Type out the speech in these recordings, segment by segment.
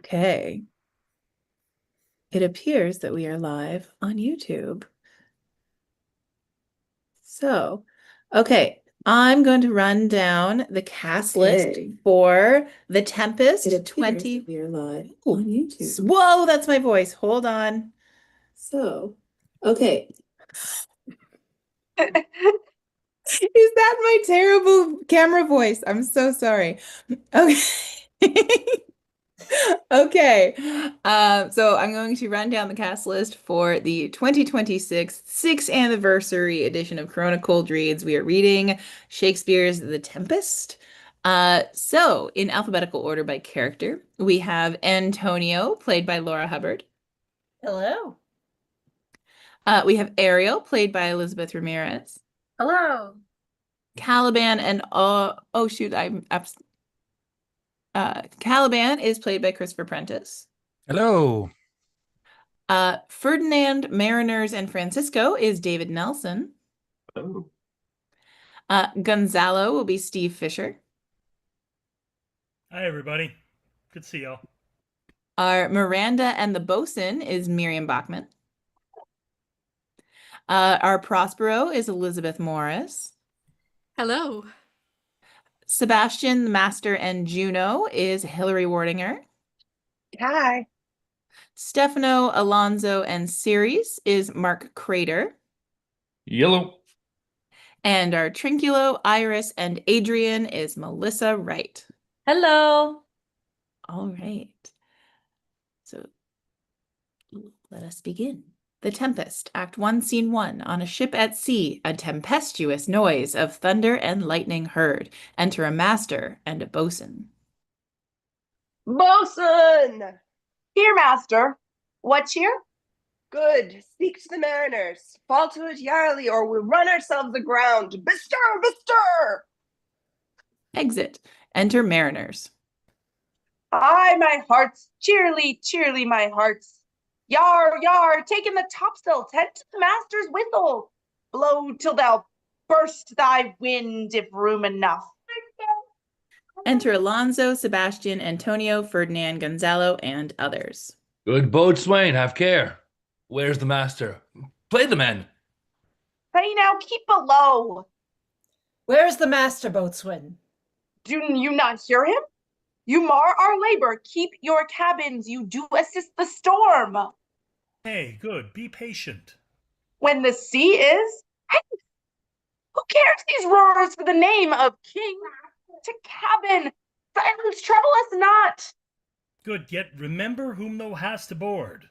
Okay. It appears that we are live on YouTube. So, okay, I'm going to run down the cast list for the Tempest. It appears 20. that we are live on YouTube. Whoa, that's my voice. Hold on. So, okay. Is that my terrible camera voice? I'm so sorry. Okay. Okay. So I'm going to run down the cast list for the 2026 6th anniversary edition of Corona Cold Reads. We are reading Shakespeare's The Tempest. So in alphabetical order by character, we have Antonio, played by Laura Hubbard. Hello. We have Ariel, played by Elizabeth Ramirez. Hello. Caliban and Caliban is played by Christopher Prentice. Hello. Ferdinand, Mariners, and Francisco is David Nelson. Oh. Gonzalo will be Steve Fisher. Hi, everybody. Good to see y'all. Our Miranda and the Boatswain is Miriam Bachman. Our Prospero is Elizabeth Morris. Hello. Sebastian, the Master, and Juno is Hilary Wartinger. Hi. Stephano, Alonso, and Ceres is Mark Kreder. Yellow. And our Trinculo, Iris, and Adrian is Melissa Wright. Hello. All right. So let us begin. The Tempest, Act 1, Scene 1. On a ship at sea, a tempestuous noise of thunder and lightning heard. Enter a master and a boatswain. Bosun! Here, master. What cheer? Good. Speak to the mariners. Fall to it yarely, or we'll run ourselves aground. Bestir! Bestir! Exit. Enter mariners. Aye, my hearts. Cheerly, cheerly, my hearts. Yar, yar, take in the topsail, tend to the master's whistle. Blow till thou burst thy wind, if room enough. Enter Alonso, Sebastian, Antonio, Ferdinand, Gonzalo, and others. Good Boatswain, have care. Where's the master? Play the men. Pray now, keep below. Where's the master, Boatswain? Do you not hear him? You mar our labor. Keep your cabins. You do assist the storm. Hey, good. Be patient. When the sea is, hey, who cares these roars for the name of king? To cabin, silence, trouble us not. Good, yet remember whom thou hast aboard.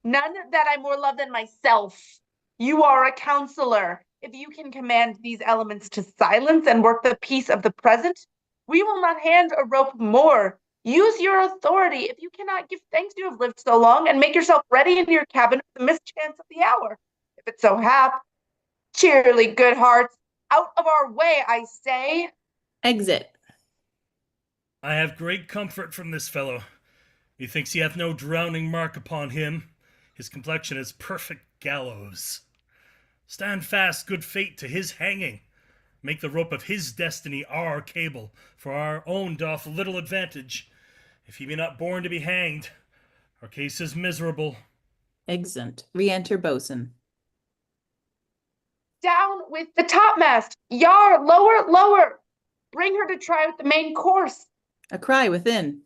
None that I more love than myself. You are a counselor. If you can command these elements to silence and work the peace of the present, we will not hand a rope more. Use your authority. If you cannot give thanks you have lived so long, and make yourself ready in your cabin for the mischance of the hour. If it so hap, cheerly, good hearts, out of our way, I say. Exit. I have great comfort from this fellow. Methinks he hath no drowning mark upon him. His complexion is perfect gallows. Stand fast, good fate, to his hanging. Make the rope of his destiny our cable, for our own doth little advantage. If he be not born to be hanged, our case is miserable. Exit. Re-enter boatswain. Down with the topmast. Yar, lower, lower. Bring her to try with the main course. A cry within.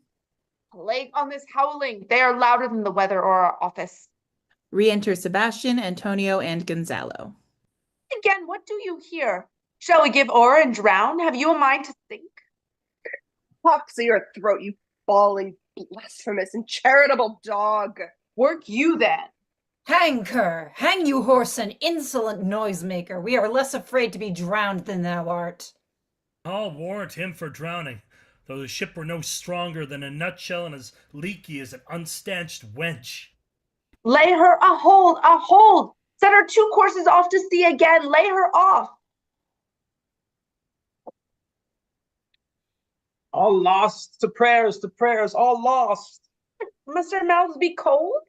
Plague on this howling. They are louder than the weather or our office. Re-enter Sebastian, Antonio, and Gonzalo. Again, what do you hear? Shall we give o'er and drown? Have you a mind to sink? Pox your throat, you bawling, blasphemous, and charitable dog. Work you then. Hang, cur! Hang, you whoreson, insolent noisemaker! We are less afraid to be drowned than thou art. I'll warrant him for drowning, though the ship were no stronger than a nutshell and as leaky as an unstanched wench. Lay her a hold, a hold. Set her 2 courses off to sea again. Lay her off. All lost, to prayers, all lost. Must our mouths be cold?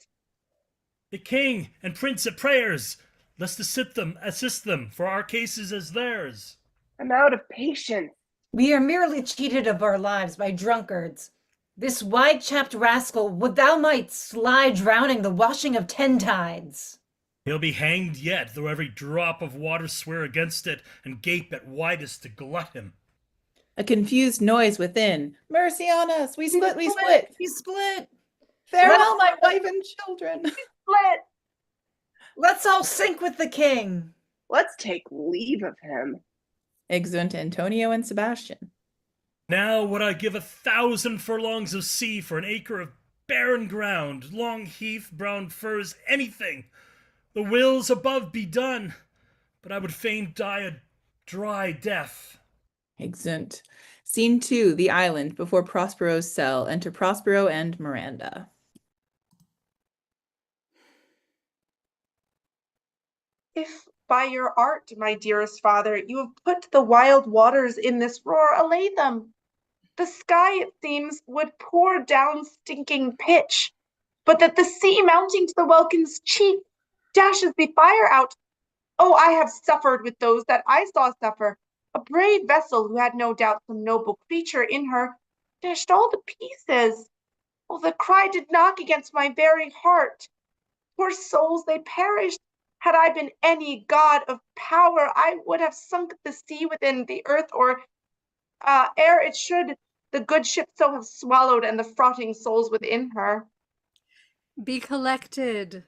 The king and prince at prayers, lest assist them, for our case is as theirs. I'm out of patience. We are merely cheated of our lives by drunkards. This wide-chapped rascal would thou might lie drowning the washing of 10 tides. He'll be hanged yet, though every drop of water swear against it, and gape at widest to glut him. A confused noise within. Mercy on us! We split, we split! We split! Farewell, my wife and children! Split! Let's all sink with the king! Let's take leave of him. Exeunt Antonio and Sebastian. Now would I give 1,000 furlongs of sea for an acre of barren ground, long heath, brown furze, anything. The wills above be done, but I would fain die a dry death. Exeunt. Scene 2, the island before Prospero's cell. Enter Prospero and Miranda. If by your art, my dearest father, you have put the wild waters in this roar, allay them. The sky, it seems, would pour down stinking pitch, but that the sea mounting to the welkin's cheek dashes the fire out. Oh, I have suffered with those that I saw suffer. A brave vessel who had no doubt some noble creature in her, dashed all to pieces. Oh, the cry did knock against my very heart. Poor souls, they perished. Had I been any god of power, I would have sunk the sea within the earth, or ere it should the good ship so have swallowed, and the frotting souls within her. Be collected.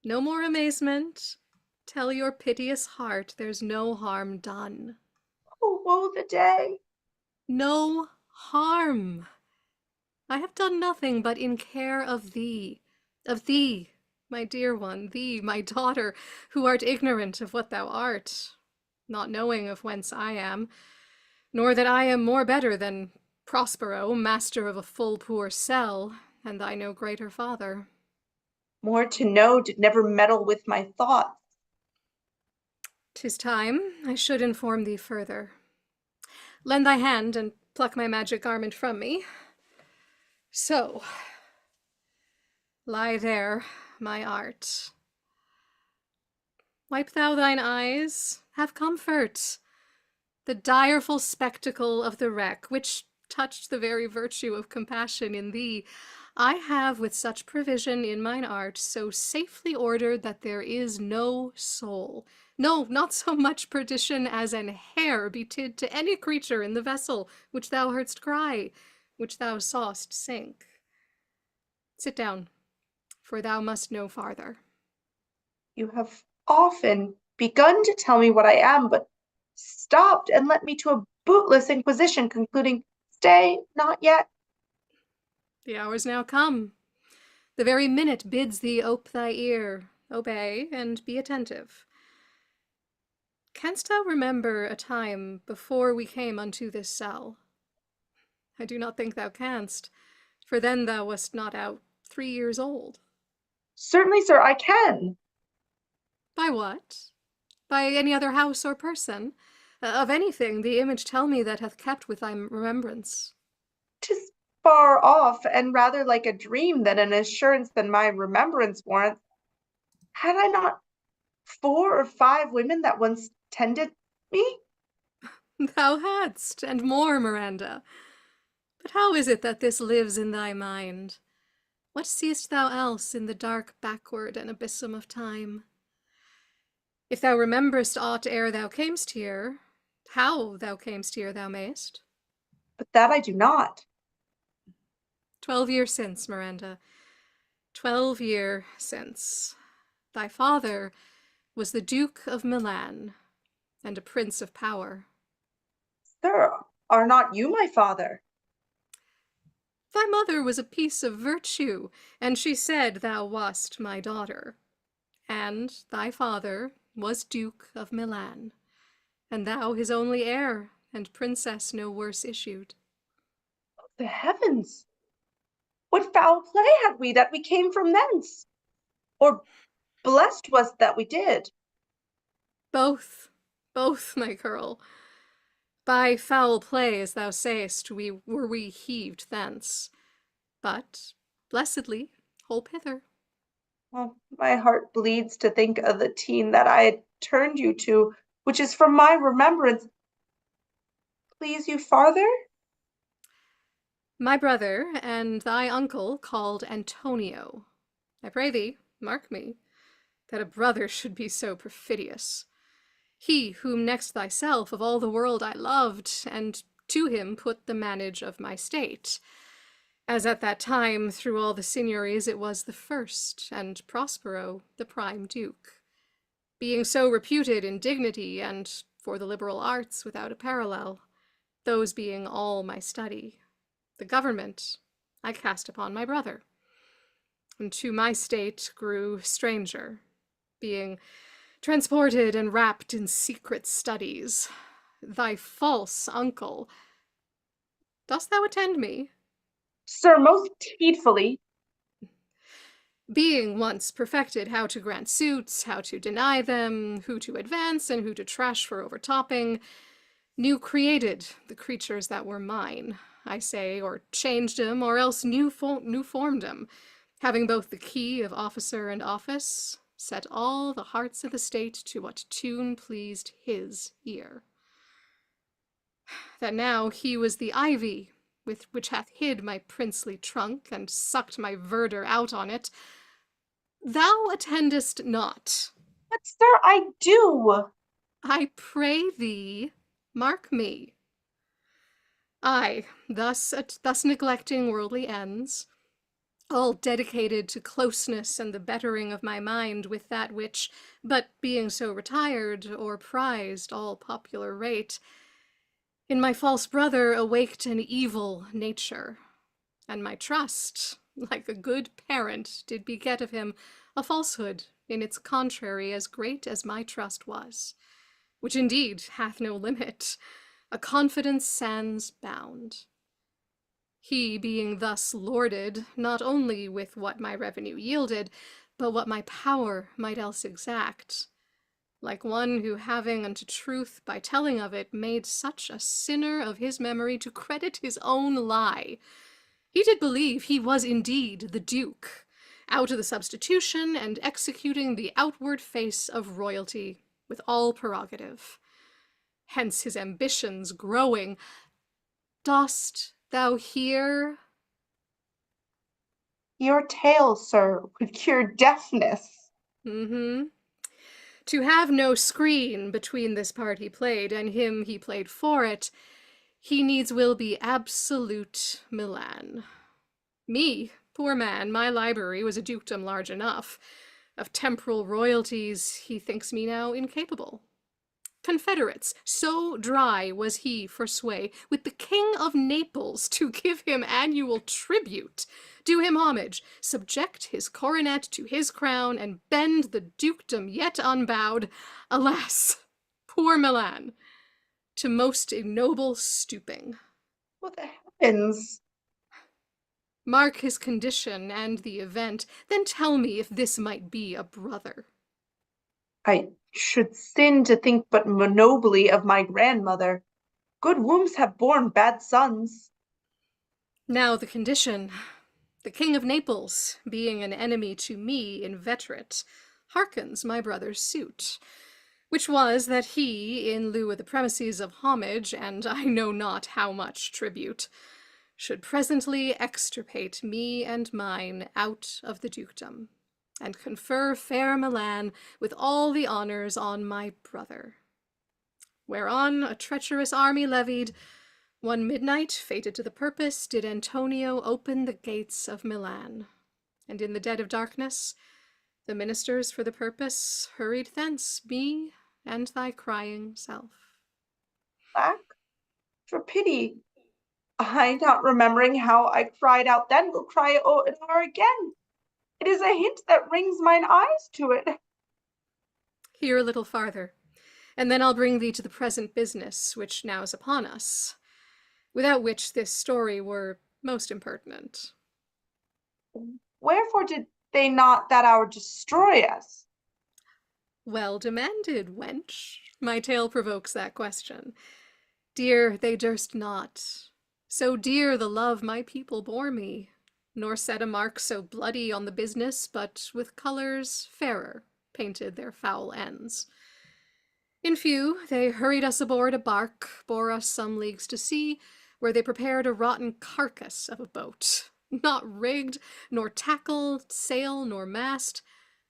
No more amazement. Tell your piteous heart there's no harm done. Oh, woe the day! No harm. I have done nothing but in care of thee, my dear one, thee, my daughter, who art ignorant of what thou art, not knowing of whence I am, nor that I am more better than Prospero, master of a full poor cell, and thy no greater father. More to know did never meddle with my thoughts. 'Tis time I should inform thee further. Lend thy hand and pluck my magic garment from me. So, lie there, my art. Wipe thou thine eyes, have comfort. The direful spectacle of the wreck, which touched the very virtue of compassion in thee, I have with such provision in mine art so safely ordered that there is no soul, no, not so much perdition as an hair betid to any creature in the vessel which thou heardst cry, which thou saw'st sink. Sit down, for thou must know farther. You have often begun to tell me what I am, but stopped and led me to a bootless inquisition, concluding, stay, not yet. The hour's now come. The very minute bids thee ope thy ear, obey, and be attentive. Canst thou remember a time before we came unto this cell? I do not think thou canst, for then thou wast not out 3 years old. Certainly, sir, I can. By what? By any other house or person? Of anything the image tell me that hath kept with thy remembrance. 'Tis far off, and rather like a dream than an assurance than my remembrance warrants. Had I not 4 or 5 women that once tended me? Thou hadst, and more, Miranda. But how is it that this lives in thy mind? What seest thou else in the dark backward and abyssum of time? If thou rememberest aught ere thou camest here, how thou camest here thou mayst. But that I do not. 12 years since, Miranda. 12 years since. Thy father was the Duke of Milan, and a prince of power. Sir, are not you my father? Thy mother was a piece of virtue, and she said thou wast my daughter. And thy father was Duke of Milan, and thou his only heir, and princess no worse issued. The heavens! What foul play had we that we came from thence? Or blessed was that we did? Both, my girl. By foul play, as thou sayest, were we heaved thence. But, blessedly, holp hither. Oh, my heart bleeds to think of the teen that I had turned you to, which is from my remembrance. please you farther? My brother and thy uncle called Antonio. I pray thee, mark me, that a brother should be so perfidious. He whom next thyself of all the world I loved, and to him put the manage of my state, as at that time through all the signories it was the first, and Prospero the prime duke, being so reputed in dignity and for the liberal arts without a parallel, those being all my study. The government I cast upon my brother, and to my state grew stranger, being transported and wrapped in secret studies. Thy false uncle. Dost thou attend me? Sir, most heedfully. Being once perfected how to grant suits, how to deny them, who to advance and who to trash for overtopping, new created the creatures that were mine, I say, or changed 'em, or else new formed 'em, having both the key of officer and office, set all the hearts of the state to what tune pleased his ear. That now he was the ivy with which hath hid my princely trunk, and sucked my verdure out on it. Thou attendest not. But, sir, I do. I pray thee, mark me. I, thus neglecting worldly ends, all dedicated to closeness and the bettering of my mind with that which, but being so retired, or prized all popular rate, in my false brother awaked an evil nature, and my trust, like a good parent, did beget of him a falsehood in its contrary as great as my trust was, which indeed hath no limit, a confidence sans bound. He being thus lorded, not only with what my revenue yielded, but what my power might else exact, like one who having unto truth by telling of it made such a sinner of his memory to credit his own lie, he did believe he was indeed the duke, out of the substitution and executing the outward face of royalty with all prerogative. Hence his ambitions growing. Dost thou hear? Your tale, sir, would cure deafness. To have no screen between this part he played and him he played for it, he needs will be absolute Milan. Me, poor man, my library was a dukedom large enough. Of temporal royalties he thinks me now incapable. Confederates, so dry was he for sway, with the King of Naples to give him annual tribute, do him homage, subject his coronet to his crown, and bend the dukedom yet unbowed, alas, poor Milan, to most ignoble stooping. What the heavens? Mark his condition and the event, then tell me if this might be a brother. I should sin to think but nobly of my grandmother. Good wombs have borne bad sons. Now the condition. The King of Naples, being an enemy to me inveterate, hearkens my brother's suit, which was that he, in lieu of the premises of homage, and I know not how much tribute, should presently extirpate me and mine out of the dukedom, and confer fair Milan with all the honors on my brother. Whereon a treacherous army levied, one midnight, fated to the purpose, did Antonio open the gates of Milan, and in the dead of darkness, the ministers for the purpose hurried thence, me and thy crying self. Black? For pity. I, not remembering how I cried out then, will cry it o'er again. It is a hint that rings mine eyes to it. Hear a little farther, and then I'll bring thee to the present business which now is upon us, without which this story were most impertinent. Wherefore did they not that hour destroy us? Well demanded, wench. My tale provokes that question. Dear, they durst not. So dear the love my people bore me, nor set a mark so bloody on the business, but with colours fairer painted their foul ends. In few, they hurried us aboard a bark, bore us some leagues to sea, where they prepared a rotten carcass of a boat, not rigged, nor tackle, sail, nor mast.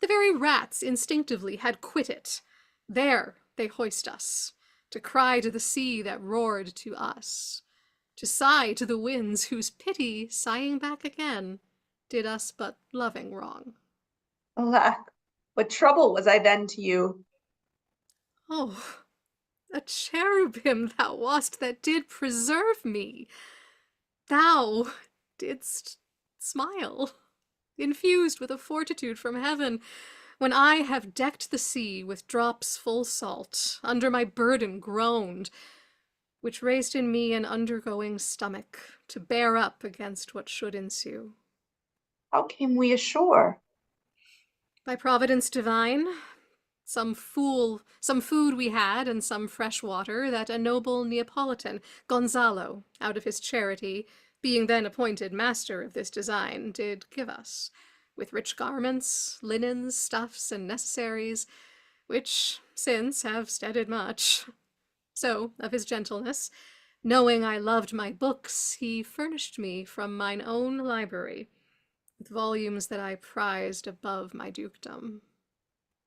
The very rats instinctively had quit it. There they hoist us, to cry to the sea that roared to us, to sigh to the winds whose pity, sighing back again, did us but loving wrong. Alack, what trouble was I then to you? Oh, a cherubim thou wast that did preserve me. Thou didst smile, infused with a fortitude from heaven, when I have decked the sea with drops full salt, under my burden groaned, which raised in me an undergoing stomach to bear up against what should ensue. How came we ashore? By providence divine, some food we had, and some fresh water that a noble Neapolitan, Gonzalo, out of his charity, being then appointed master of this design, did give us, with rich garments, linens, stuffs, and necessaries, which since have steaded much. So, of his gentleness, knowing I loved my books, he furnished me from mine own library, with volumes that I prized above my dukedom.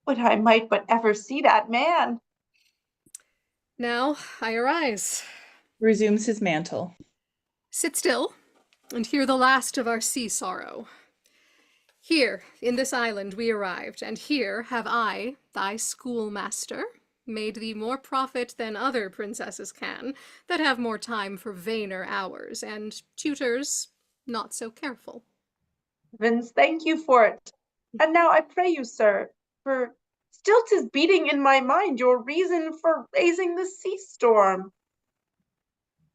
Would I might but ever see that man! Now I arise. Resumes his mantle. Sit still, and hear the last of our sea sorrow. Here, in this island we arrived, and here have I, thy schoolmaster, made thee more profit than other princesses can, that have more time for vainer hours, and tutors not so careful. Heavens, thank you for it. And now I pray you, sir, for still 'tis beating in my mind your reason for raising the sea storm.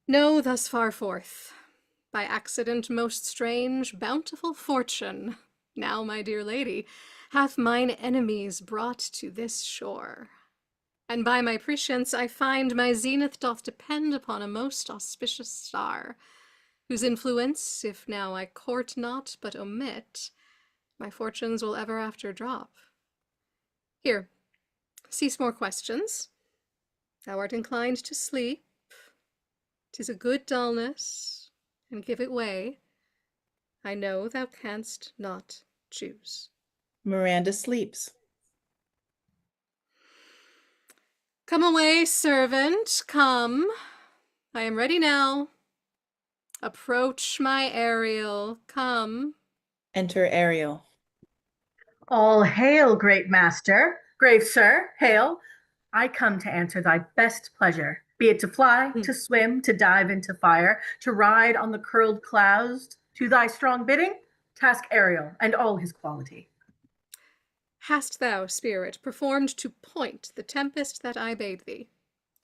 Know thus far forth, by accident most strange, bountiful fortune, now, my dear lady, hath mine enemies brought to this shore. And by my prescience I find my zenith doth depend upon a most auspicious star, whose influence, if now I court not but omit, my fortunes will ever after drop. Here, cease more questions. Thou art inclined to sleep. 'Tis a good dullness, and give it way. I know thou canst not choose. Miranda sleeps. Come away, servant, come. I am ready now. Approach my Ariel, come. Enter Ariel. All hail, great master. Grave sir, hail. I come to answer thy best pleasure, be it to fly, to swim, to dive into fire, to ride on the curled clouds. To thy strong bidding, task Ariel and all his quality. Hast thou, spirit, performed to point the tempest that I bade thee?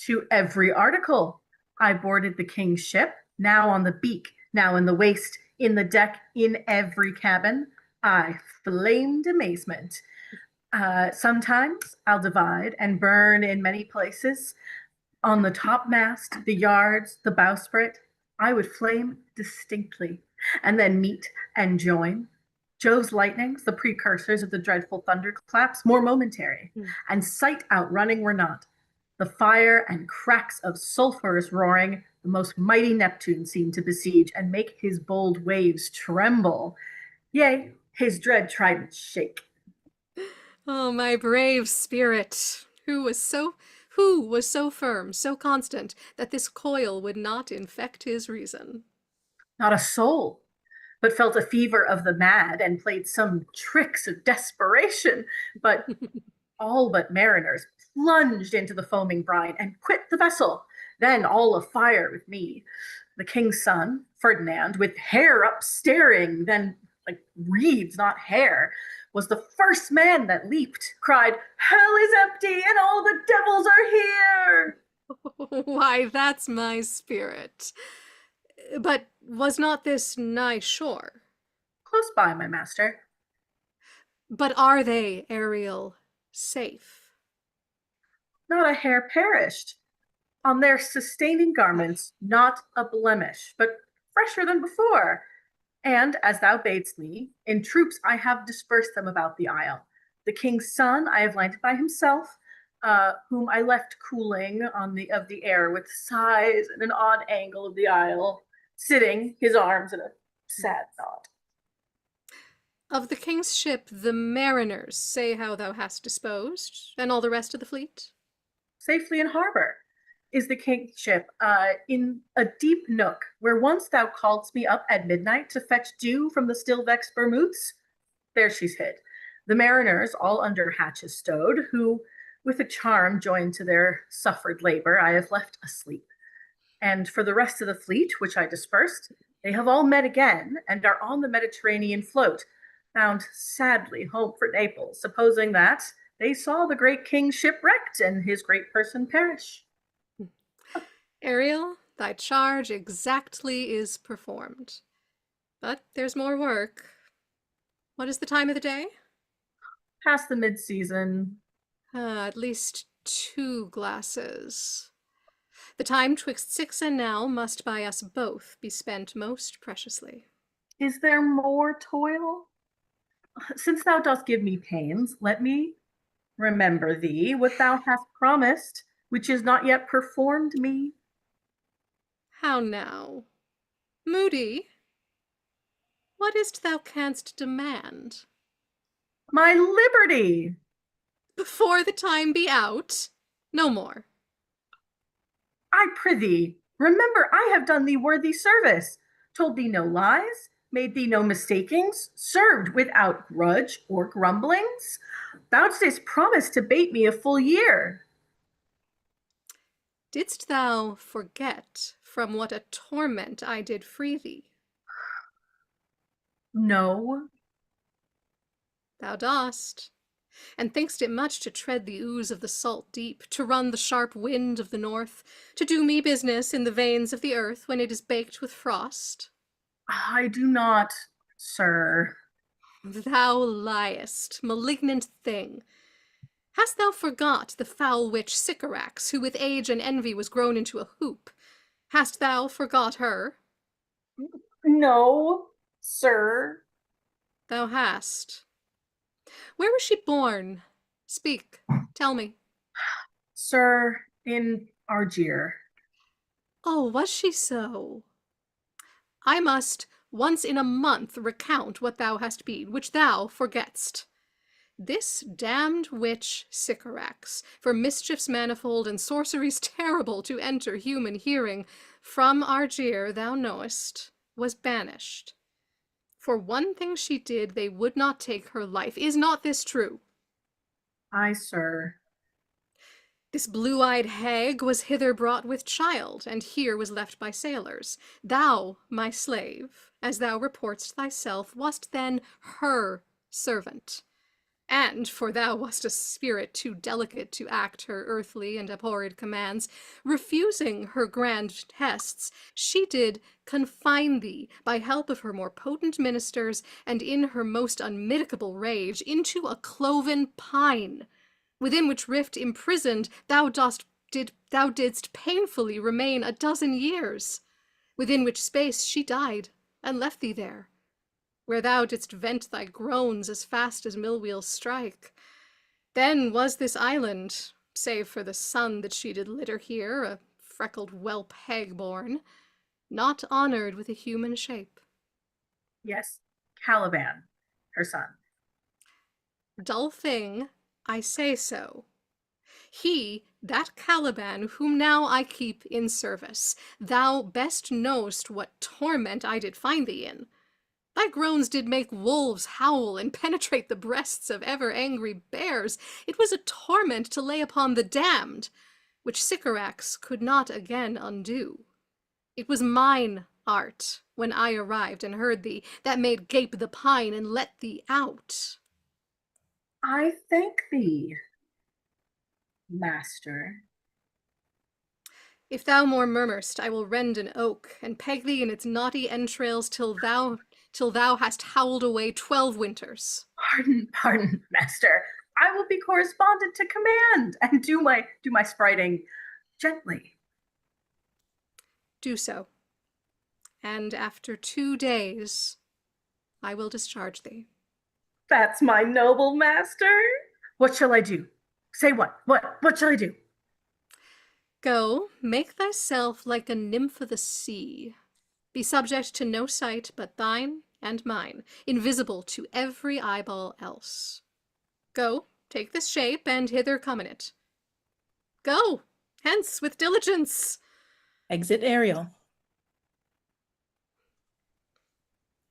To every article. I boarded the king's ship, now on the beak, now in the waist, in the deck, in every cabin. I flamed amazement. Sometimes I'll divide and burn in many places. On the topmast, the yards, the bowsprit, I would flame distinctly, and then meet and join. Jove's lightnings, the precursors of the dreadful thunderclaps, more momentary, and sight outrunning were not. The fire and cracks of sulphurous roaring, the most mighty Neptune seemed to besiege and make his bold waves tremble. Yea, his dread trident shake. Oh, my brave spirit, who was so firm, so constant, that this coil would not infect his reason? Not a soul, but felt a fever of the mad and played some tricks of desperation. But all but mariners plunged into the foaming brine and quit the vessel, then all afire with me. The king's son, Ferdinand, with hair up staring, then like reeds, not hair, was the first man that leaped, cried, "Hell is empty and all the devils are here!" Why, that's my spirit. But was not this nigh shore? Close by, my master. But are they, Ariel, safe? Not a hair perished. On their sustaining garments, not a blemish, but fresher than before. And, as thou badest me, in troops I have dispersed them about the isle. The king's son I have landed by himself. whom I left cooling on the air with sighs and an odd angle of the aisle, sitting, his arms in a sad knot. Of the king's ship, the mariners, say how thou hast disposed, and all the rest of the fleet? Safely in harbor is the king's ship, in a deep nook, where once thou calledst me up at midnight to fetch dew from the still vexed Bermudes. There she's hid. The mariners all under hatches stowed, who, with a charm joined to their suffered labor, I have left asleep. And for the rest of the fleet, which I dispersed, they have all met again, and are on the Mediterranean float, bound sadly home for Naples, supposing that they saw the great king shipwrecked and his great person perish. Ariel, thy charge exactly is performed. But there's more work. What is the time of the day? Past the mid-season. At least 2 glasses. The time twixt 6 and now must by us both be spent most preciously. Is there more toil? Since thou dost give me pains, let me remember thee what thou hast promised, which is not yet performed me. How now? Moody, what is't thou canst demand? My liberty! Before the time be out, no more. I prithee, remember I have done thee worthy service, told thee no lies, made thee no mistakings, served without grudge or grumblings. Thou didst promise to bate me a full year. Didst thou forget from what a torment I did free thee? No. Thou dost, and think'st it much to tread the ooze of the salt deep, to run the sharp wind of the north, to do me business in the veins of the earth when it is baked with frost? I do not, sir. Thou liest, malignant thing. Hast thou forgot the foul witch Sycorax, who with age and envy was grown into a hoop? Hast thou forgot her? No, sir. Thou hast. Where was she born? Speak, tell me. Sir, in Argier. Oh, was she so? I must once in a month recount what thou hast been, which thou forget'st. This damned witch Sycorax, for mischiefs manifold and sorceries terrible to enter human hearing, from Argier, thou knowest, was banished. For one thing she did, they would not take her life. Is not this true? Aye, sir. This blue-eyed hag was hither brought with child, and here was left by sailors. Thou, my slave, as thou report'st thyself, wast then her servant. And, for thou wast a spirit too delicate to act her earthly and abhorred commands, refusing her grand tests, she did confine thee, by help of her more potent ministers, and in her most unmitigable rage, into a cloven pine, within which rift imprisoned thou didst painfully remain 12 years, within which space she died, and left thee there, where thou didst vent thy groans as fast as mill-wheels strike. Then was this island, save for the sun that she did litter here, a freckled whelp hag-born, not honored with a human shape. Yes, Caliban, her son. Dull thing, I say so. He, that Caliban, whom now I keep in service, thou best know'st what torment I did find thee in. Thy groans did make wolves howl and penetrate the breasts of ever-angry bears. It was a torment to lay upon the damned, which Sycorax could not again undo. It was mine art, when I arrived and heard thee, that made gape the pine and let thee out. I thank thee, master. If thou more murmurst, I will rend an oak, and peg thee in its knotty entrails till thou hast howled away 12 winters. Pardon, master. I will be correspondent to command, and do my spriting gently. Do so. And after 2 days, I will discharge thee. That's my noble master. What shall I do? Say what? What shall I do? Go, make thyself like a nymph of the sea. Be subject to no sight but thine and mine, invisible to every eyeball else. Go, take this shape, and hither come in it. Go, hence with diligence. Exit Ariel.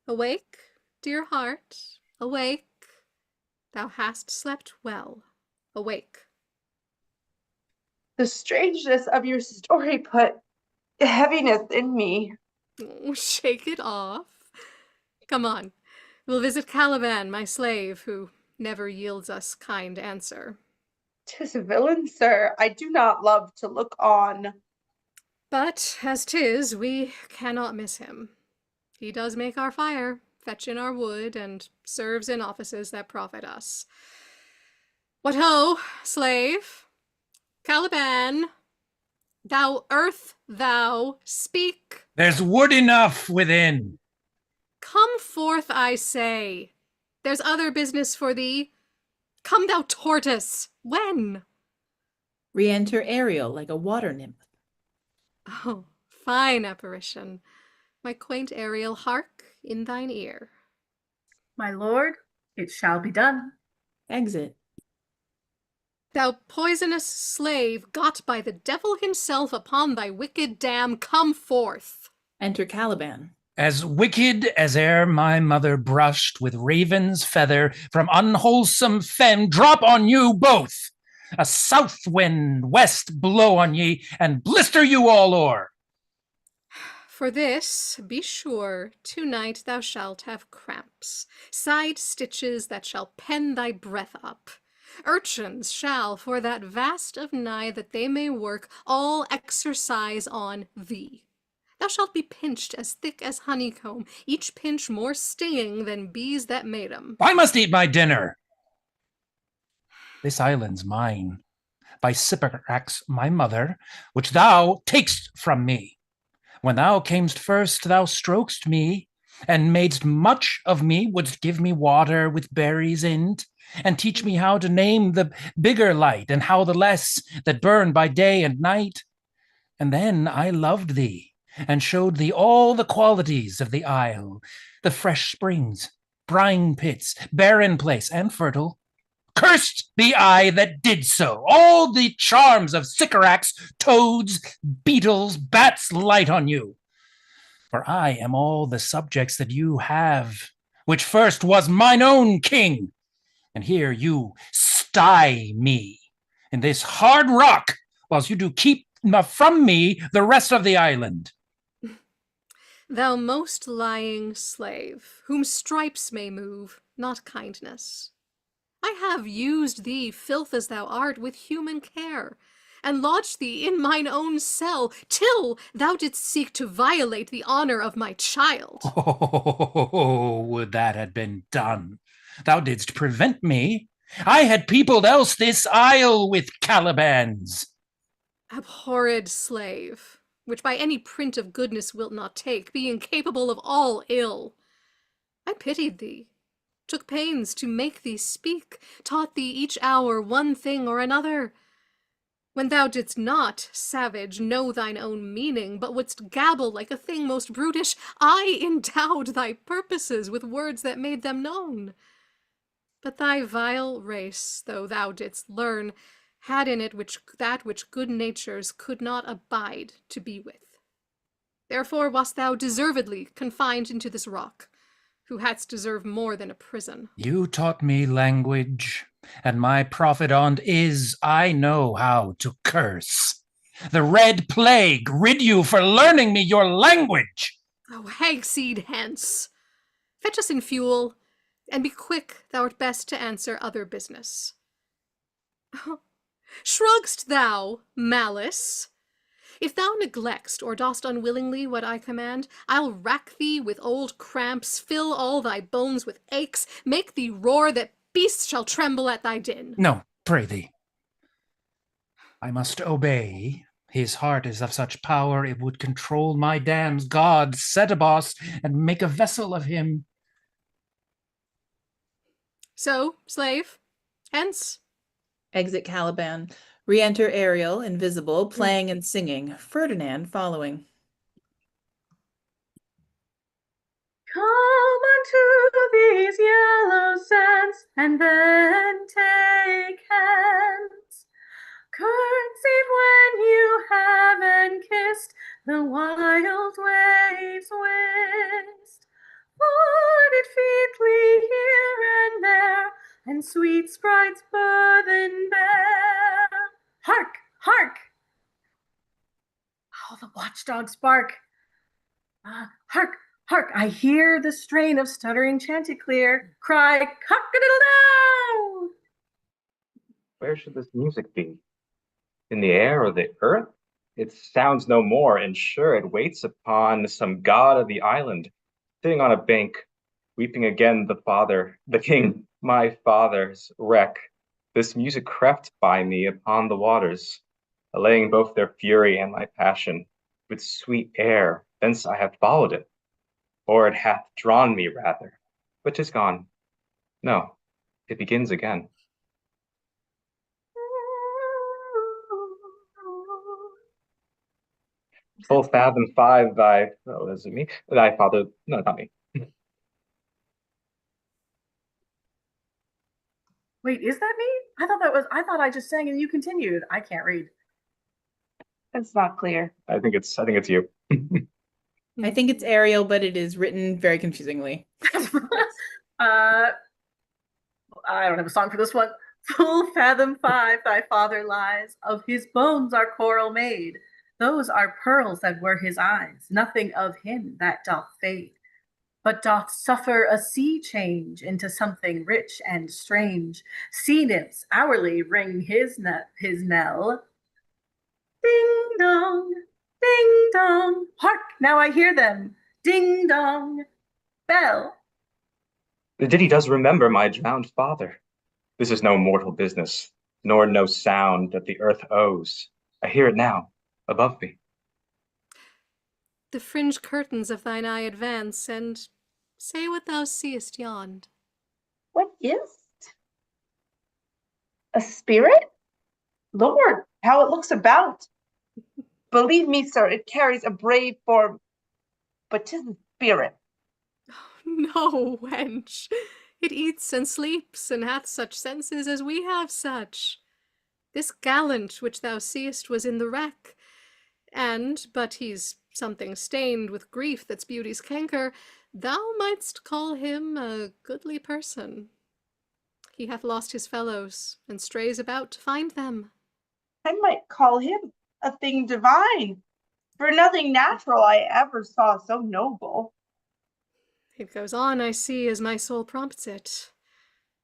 Awake, dear heart, awake. Thou hast slept well. Awake. The strangeness of your story put heaviness in me. Oh, shake it off. Come on, we'll visit Caliban, my slave, who never yields us kind answer. 'Tis a villain, sir. I do not love to look on. But as 'tis, we cannot miss him. He does make our fire, fetch in our wood, and serves in offices that profit us. What ho, slave? Caliban, thou earth, thou, speak. There's wood enough within. Come forth, I say. There's other business for thee. Come, thou tortoise. When? Re-enter Ariel like a water nymph. Oh, fine apparition. My quaint Ariel, hark in thine ear. My lord, it shall be done. Exit. Thou poisonous slave, got by the devil himself upon thy wicked dam, come forth. Enter Caliban. As wicked as e'er my mother brushed with raven's feather from unwholesome fen, drop on you both. A south wind west blow on ye, and blister you all o'er. For this, be sure, tonight thou shalt have cramps, side stitches that shall pen thy breath up. Urchins shall, for that vast of nigh that they may work, all exercise on thee. Thou shalt be pinched as thick as honeycomb, each pinch more stinging than bees that made 'em. I must eat my dinner. This island's mine, by Syparax my mother, which thou tak'st from me. When thou camest first, thou strok'st me, and madest much of me, wouldst give me water with berries in't, and teach me how to name the bigger light, and how the less that burn by day and night. And then I loved thee, and showed thee all the qualities of the isle, the fresh springs, brine pits, barren place, and fertile. Cursed be I that did so. All the charms of Sycorax, toads, beetles, bats light on you. For I am all the subjects that you have, which first was mine own king. And here you sty me in this hard rock, whilst you do keep from me the rest of the island. Thou most lying slave, whom stripes may move, not kindness. I have used thee, filth as thou art, with human care, and lodged thee in mine own cell, till thou didst seek to violate the honor of my child. Oh, would that had been done. Thou didst prevent me. I had peopled else this isle with Calibans. Abhorred slave, which by any print of goodness wilt not take, being capable of all ill. I pitied thee, took pains to make thee speak, taught thee each hour one thing or another. When thou didst not, savage, know thine own meaning, but wouldst gabble like a thing most brutish, I endowed thy purposes with words that made them known. But thy vile race, though thou didst learn, had in it that which good natures could not abide to be with. Therefore wast thou deservedly confined into this rock, who hadst deserved more than a prison. You taught me language, and my profit on't is I know how to curse. The red plague rid you for learning me your language. Oh, hagseed hence! Fetch us in fuel, and be quick, thou art best to answer other business. Shrugg'st thou, malice? If thou neglect'st or dost unwillingly what I command, I'll rack thee with old cramps, fill all thy bones with aches, make thee roar that beasts shall tremble at thy din. No, pray thee. I must obey. His heart is of such power it would control my dam's god, Setebos, and make a vessel of him. So, slave, hence. Exit Caliban. Re-enter Ariel, invisible, playing and singing. Ferdinand following. Come unto these yellow sands, and then take hands. Curtsied when you have and kissed the wild waves whist. Floated featly here and there, and sweet sprites burthen bear. Hark, hark! How the watchdogs bark. Hark, hark! I hear the strain of stuttering chanticleer cry, cock-a-doodle-doo! Where should this music be? In the air or the earth? It sounds no more, and sure it waits upon some god of the island, sitting on a bank, weeping again the king, my father's wreck. This music crept by me upon the waters, allaying both their fury and my passion, with sweet air, thence I have followed it, or it hath drawn me rather, but 'tis gone. No, it begins again. Full fathom five thy, oh, is it me? Thy father, no, not me. Wait, is that me? I thought I just sang and you continued. I can't read. It's not clear. I think it's you. I think it's Ariel, but it is written very confusingly. I don't have a song for this one. Full fathom five thy father lies, of his bones are coral made. Those are pearls that were his eyes, nothing of him that doth fade, but doth suffer a sea change into something rich and strange. Sea nymphs hourly ring his knell. Ding dong, ding dong. Hark, now I hear them. Ding dong, bell. The ditty does remember my drowned father. This is no mortal business, nor no sound that the earth owes. I hear it now, above me. The fringed curtains of thine eye advance, and say what thou seest yond. What is't? A spirit? Lord, how it looks about. Believe me, sir, it carries a brave form, but 'tis a spirit. No, wench. It eats and sleeps, and hath such senses as we have such. This gallant which thou seest was in the wreck, and, but he's something stained with grief that's beauty's canker, thou mightst call him a goodly person. He hath lost his fellows, and strays about to find them. I might call him a thing divine, for nothing natural I ever saw so noble. It goes on, I see, as my soul prompts it.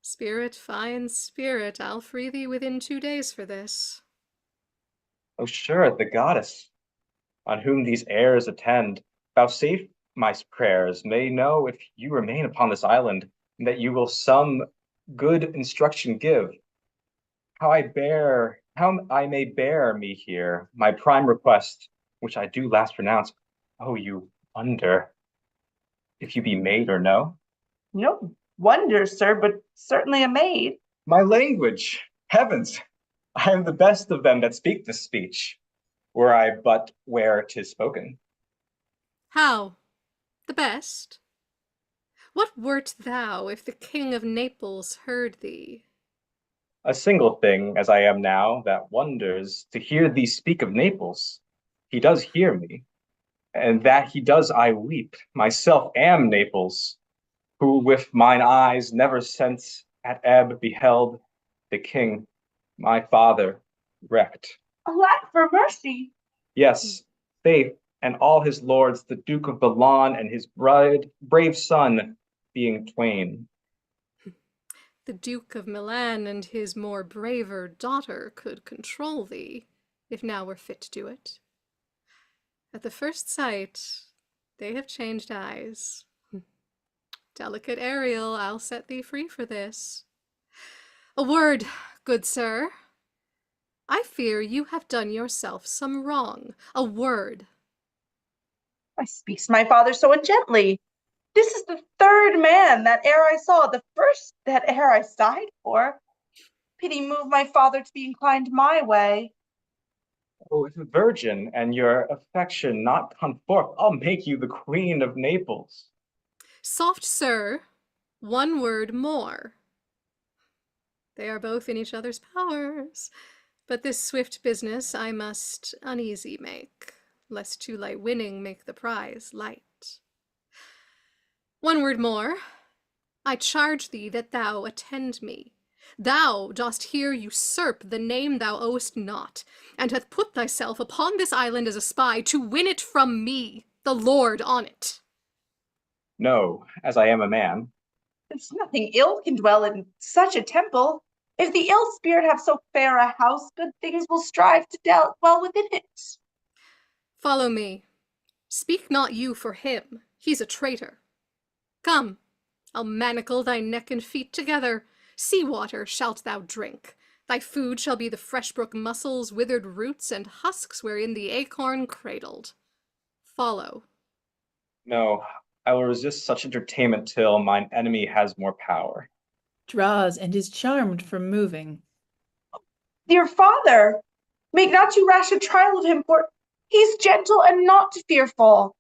Spirit, fine spirit, I'll free thee within 2 days for this. Oh, sure, the goddess, on whom these airs attend, vouchsafe my prayers, may know if you remain upon this island, and that you will some good instruction give. How I may bear me here, my prime request, which I do last pronounce. Oh, you wonder if you be maid or no? No wonder, sir, but certainly a maid. My language, heavens, I am the best of them that speak this speech, were I but where 'tis spoken. How? The best? What wert thou if the King of Naples heard thee? A single thing, as I am now, that wonders to hear thee speak of Naples. He does hear me, and that he does I weep. Myself am Naples, who with mine eyes never since at ebb beheld the king, my father, wrecked. Alack for mercy! Yes, faith, and all his lords, the Duke of Milan and his brave son, being twain. The Duke of Milan and his more braver daughter could control thee, if now were fit to do it. At the first sight, they have changed eyes. Delicate Ariel, I'll set thee free for this. A word, good sir. I fear you have done yourself some wrong. A word. Why speaks my father so ungently? This is the third man that e'er I saw, the first that e'er I sighed for. Pity move my father to be inclined my way. Oh, if a virgin and your affection not come forth, I'll make you the Queen of Naples. Soft, sir. One word more. They are both in each other's powers. But this swift business I must uneasy make, lest too light winning make the prize light. One word more. I charge thee that thou attend me. Thou dost here usurp the name thou owest not, and hath put thyself upon this island as a spy to win it from me, the lord on it. No, as I am a man. Since nothing ill can dwell in such a temple, if the ill spirit have so fair a house, good things will strive to dwell within it. Follow me. Speak not you for him, he's a traitor. Come, I'll manacle thy neck and feet together. Sea water shalt thou drink. Thy food shall be the fresh brook mussels, withered roots, and husks wherein the acorn cradled. Follow. No, I will resist such entertainment till mine enemy has more power. Draws and is charmed from moving. Dear father, make not too rash a trial of him, for he's gentle and not fearful.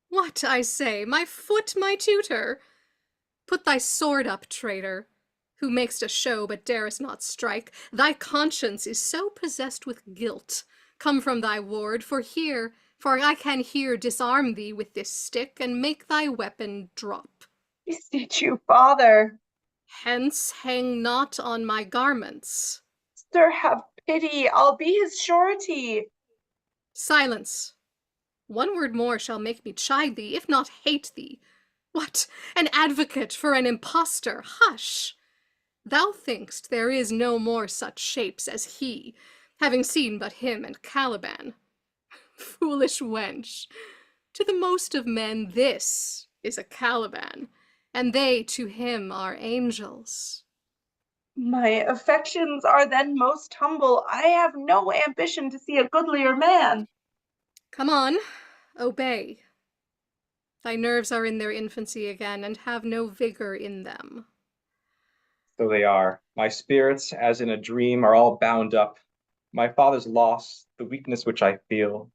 What, I say, my foot my tutor? Put thy sword up, traitor, who makest a show but darest not strike. Thy conscience is so possessed with guilt. Come from thy ward, for I can here disarm thee with this stick, and make thy weapon drop. Beseech you, father. Hence hang not on my garments. Sir, have pity, I'll be his surety. Silence. One word more shall make me chide thee, if not hate thee. What, an advocate for an impostor? Hush! Thou think'st there is no more such shapes as he, having seen but him and Caliban. Foolish wench! To the most of men this is a Caliban, and they to him are angels. My affections are then most humble. I have no ambition to see a goodlier man. Come on, obey. Thy nerves are in their infancy again, and have no vigor in them. So they are. My spirits, as in a dream, are all bound up. My father's loss, the weakness which I feel,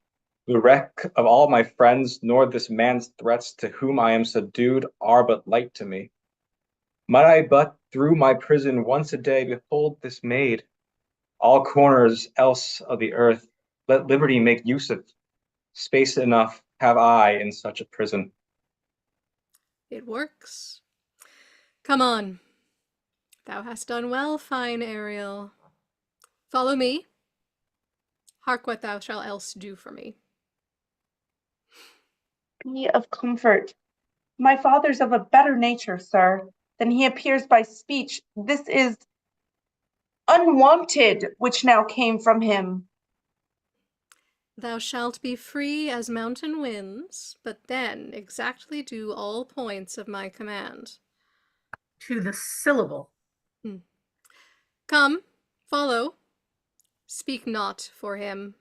the wreck of all my friends, nor this man's threats to whom I am subdued, are but light to me. Might I but through my prison once a day behold this maid, all corners else of the earth, let liberty make use of. Space enough have I in such a prison. It works. Come on. Thou hast done well, fine Ariel. Follow me. Hark what thou shalt else do for me. Be of comfort. My father's of a better nature, sir, than he appears by speech. This is unwanted, which now came from him. Thou shalt be free as mountain winds, but then exactly do all points of my command. To the syllable. Come, follow. Speak not for him.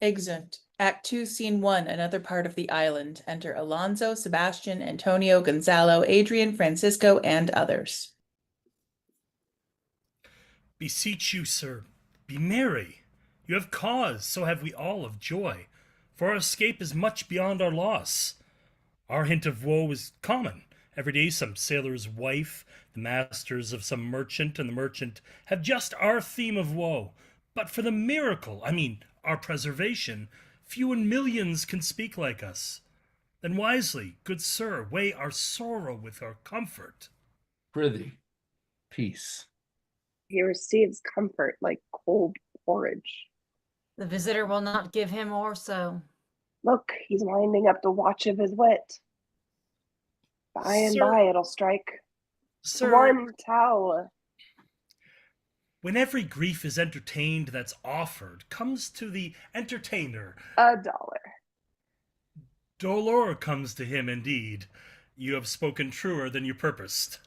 Exeunt. Act 2, Scene 1, another part of the island. Enter Alonso, Sebastian, Antonio, Gonzalo, Adrian, Francisco, and others. Beseech you, sir, be merry. You have cause, so have we all of joy, for our escape is much beyond our loss. Our hint of woe is common. Every day some sailor's wife, the masters of some merchant, and the merchant have just our theme of woe. But for the miracle, our preservation, few in millions can speak like us. Then wisely, good sir, weigh our sorrow with our comfort. Prithee, peace. He receives comfort like cold porridge. The visitor will not give him or so. Look, he's winding up the watch of his wit. By and Sir- by it'll strike. Sir, One towel. when every grief is entertained that's offered, comes to the entertainer. $1. Dolor comes to him indeed. You have spoken truer than you purposed.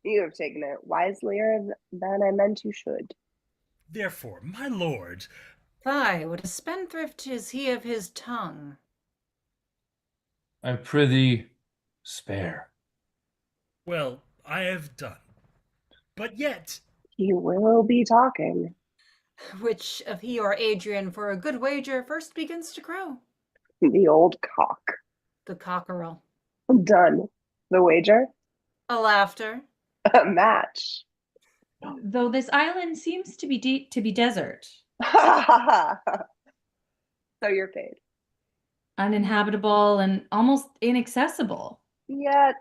You have taken it wiselier than I meant you should. Therefore, my lord, Fie, what a spendthrift is he of his tongue. I prithee, spare. well, I have done. But yet, He will be talking. Which of he or Adrian, for a good wager, first begins to crow? The old cock. The cockerel. Done. The wager? A laughter. A match. Though this island seems to be desert. So you're paid. Uninhabitable and almost inaccessible. Yet.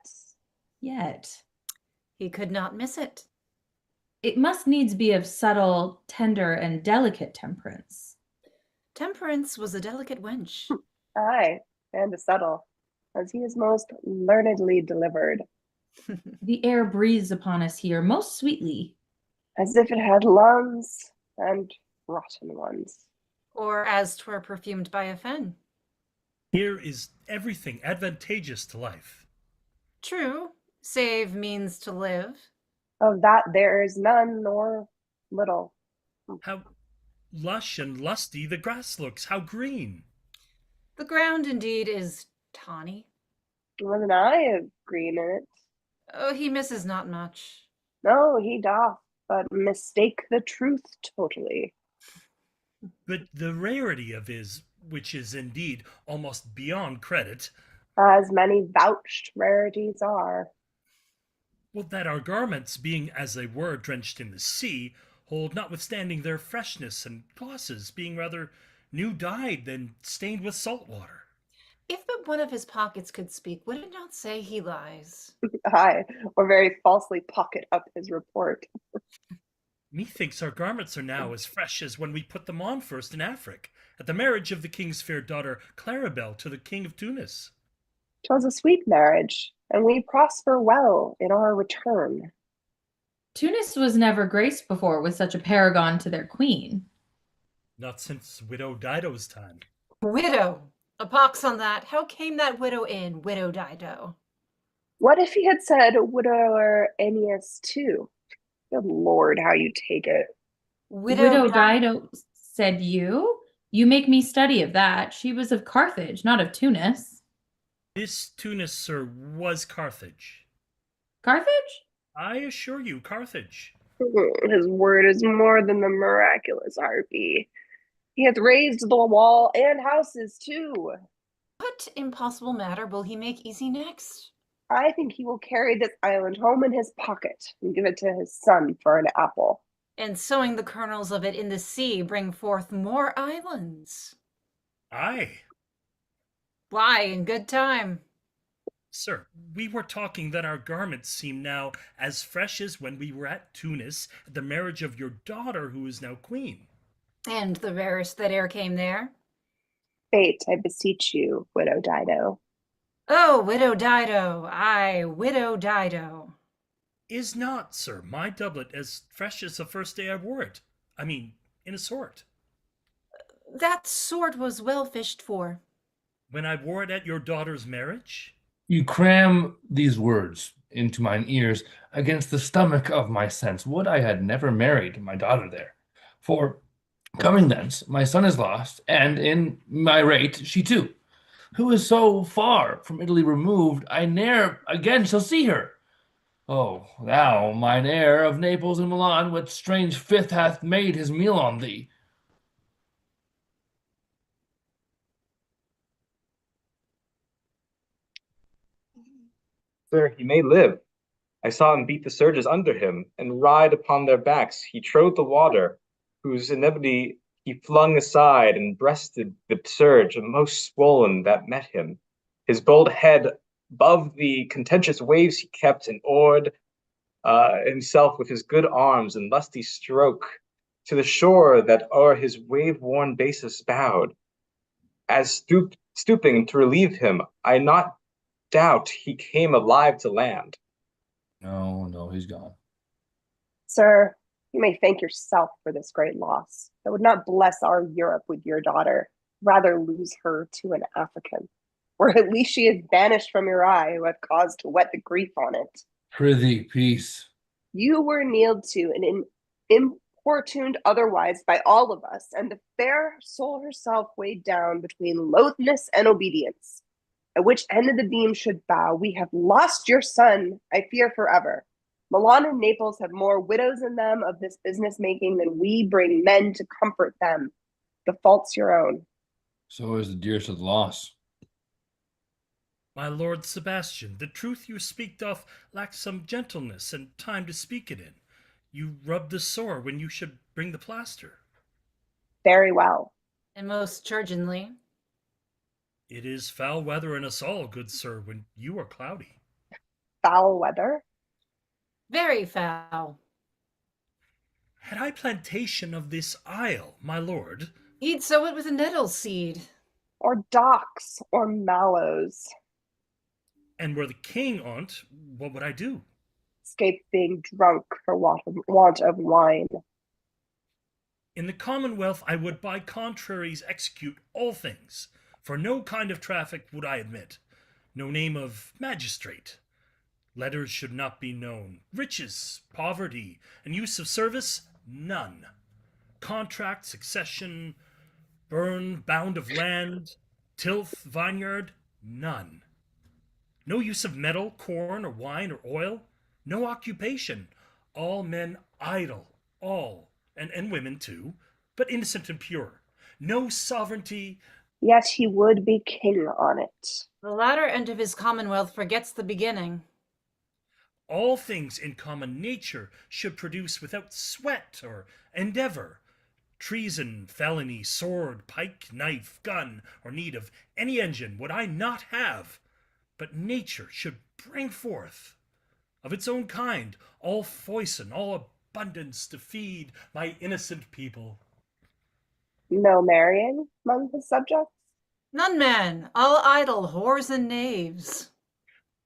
He could not miss it. It must needs be of subtle, tender, and delicate temperance. Temperance was a delicate wench. Aye, and a subtle, as he is most learnedly delivered. The air breathes upon us here most sweetly. As if it had lungs, and rotten ones. Or as 'twere perfumed by a fen. Here is everything advantageous to life. True, save means to live. Of that there is none nor little. How lush and lusty the grass looks, how green. The ground indeed is tawny. With an eye of green in it. Oh, he misses not much. No, he doth, but mistake the truth totally. But the rarity of his, which is indeed almost beyond credit. As many vouched rarities are. Well, that our garments, being as they were drenched in the sea, hold notwithstanding their freshness and glosses, being rather new dyed than stained with salt water. If but one of his pockets could speak, would it not say he lies? Aye, or very falsely pocket up his report. Methinks our garments are now as fresh as when we put them on first in Afric, at the marriage of the king's fair daughter Claribel to the king of Tunis. 'Twas a sweet marriage, and we prosper well in our return. Tunis was never graced before with such a paragon to their queen. Not since Widow Dido's time. Widow! A pox on that. How came that widow in, Widow Dido? What if he had said widower Aeneas too? Good Lord, how you take it. Widow Dido, said you? You make me study of that. She was of Carthage, not of Tunis. This Tunis, sir, was Carthage. Carthage? I assure you, Carthage. His word is more than the miraculous harpy. He hath raised the wall and houses too. What impossible matter will he make easy next? I think he will carry this island home in his pocket and give it to his son for an apple. And sowing the kernels of it in the sea bring forth more islands. Aye. Why, in good time. Sir, we were talking that our garments seem now as fresh as when we were at Tunis at the marriage of your daughter, who is now queen. And the rarest that e'er came there. Fate, I beseech you, Widow Dido. Oh, Widow Dido, aye, Widow Dido. Is not, sir, my doublet as fresh as the first day I wore it? I mean, in a sort. That sort was well fished for. When I wore it at your daughter's marriage? You cram these words into mine ears against the stomach of my sense. Would I had never married my daughter there. For coming thence, my son is lost, and in my rate, she too, who is so far from Italy removed, I ne'er again shall see her. Oh, thou, mine heir of Naples and Milan, what strange fifth hath made his meal on thee? Sir, he may live. I saw him beat the surges under him, and ride upon their backs. He trode the water, whose inevitably he flung aside, and breasted the surge most swollen that met him. His bold head above the contentious waves he kept, and oared himself with his good arms and lusty stroke to the shore that o'er his wave-worn basis bowed. As stooping to relieve him, I not doubt he came alive to land. No, he's gone. Sir, you may thank yourself for this great loss. I would not bless our Europe with your daughter, rather lose her to an African. Or at least she is banished from your eye, who hath cause to wet the grief on it. Prithee, peace. You were kneeled to and importuned otherwise by all of us, and the fair soul herself weighed down between loathness and obedience. At which end of the beam should bow, we have lost your son, I fear forever. Milan and Naples have more widows in them of this business making than we bring men to comfort them. The fault's your own. So is the dearest of the loss. My lord Sebastian, the truth you speak doth lack some gentleness and time to speak it in. You rub the sore when you should bring the plaster. Very well. And most urgently. It is foul weather in us all, good sir, when you are cloudy. Foul weather? Very foul. Had I plantation of this isle, my lord? He'd sow it with a nettle seed. Or docks, or mallows. And were the king on't, what would I do? Escape being drunk for want of wine. In the commonwealth I would by contraries execute all things, for no kind of traffic would I admit, no name of magistrate. Letters should not be known, riches, poverty, and use of service, none. Contract, succession, burn, bound of land, tilth, vineyard, none. No use of metal, corn, or wine, or oil, no occupation, all men idle, all, and women too, but innocent and pure. No sovereignty. Yet he would be king on it. The latter end of his commonwealth forgets the beginning. All things in common nature should produce without sweat or endeavor. Treason, felony, sword, pike, knife, gun, or need of any engine would I not have, but nature should bring forth of its own kind all foison, all abundance to feed my innocent people. No marrying among his subjects? None, man, all idle, whores and knaves.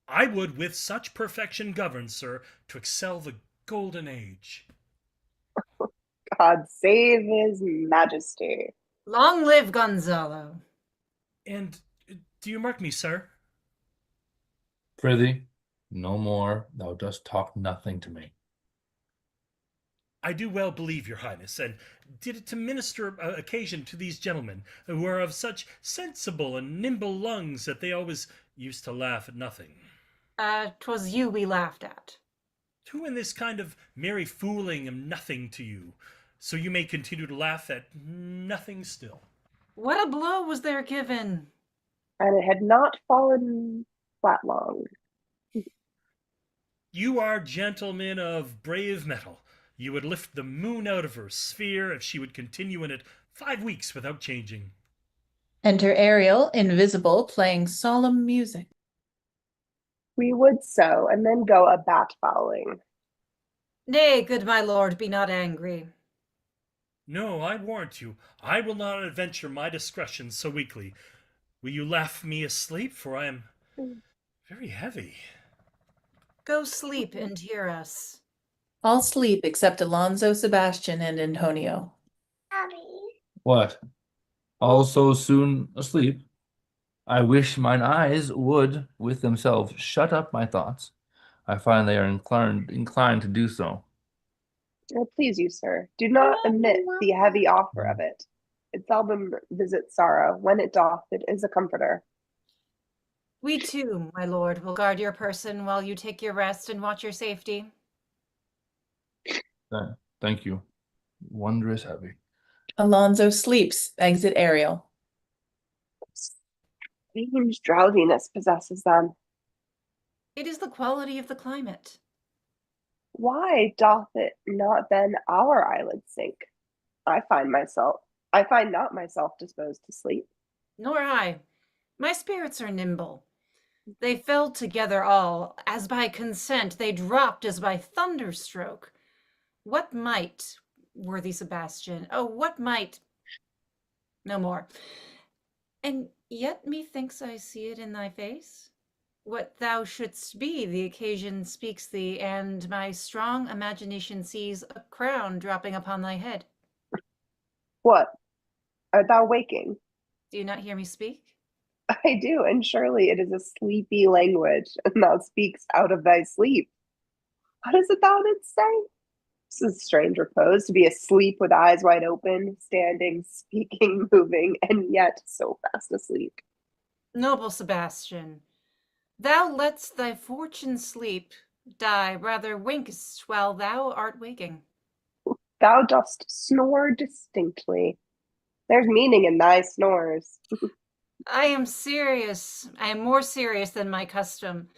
I would with such perfection govern, sir, to excel the golden age. God save his majesty. Long live Gonzalo. And do you mark me, sir? Prithee, no more, thou dost talk nothing to me. I do well believe, your highness, and did it to minister occasion to these gentlemen, who are of such sensible and nimble lungs that they always used to laugh at nothing. 'Twas you we laughed at. Who in this kind of merry fooling am nothing to you, so you may continue to laugh at nothing still. What a blow was there given! And it had not fallen flat long. You are gentlemen of brave metal. You would lift the moon out of her sphere if she would continue in it 5 weeks without changing. Enter Ariel, invisible, playing solemn music. We would so, and then go a bat-fowling. Nay, good my lord, be not angry. No, I warrant you, I will not adventure my discretion so weakly. Will you laugh me asleep, for I am very heavy. Go sleep and hear us. All sleep except Alonso, Sebastian, and Antonio. What? All so soon asleep? I wish mine eyes would, with themselves, shut up my thoughts. I find they are inclined to do so. Oh, please you, sir, do not omit the heavy offer of it. It seldom visits sorrow. When it doth, it is a comforter. We too, my lord, will guard your person while you take your rest and watch your safety. Thank you. Wondrous heavy. Alonso sleeps. Exit Ariel. Strange drowsiness possesses them. It is the quality of the climate. Why doth it not then our eyelids sink? I find not myself disposed to sleep. Nor I. My spirits are nimble. They fell together all, as by consent, they dropped as by thunderstroke. What might, worthy Sebastian, oh, what might, no more. And yet methinks I see it in thy face. What thou shouldst be, the occasion speaks thee, and my strong imagination sees a crown dropping upon thy head. What? Art thou waking? Do you not hear me speak? I do, and surely it is a sleepy language, and thou speaks out of thy sleep. What is it thou didst say? This is strange repose, to be asleep with eyes wide open, standing, speaking, moving, and yet so fast asleep. Noble Sebastian, thou lett'st thy fortune sleep, Die rather winkest while thou art waking. Thou dost snore distinctly. There's meaning in thy snores. I am serious. I am more serious than my custom.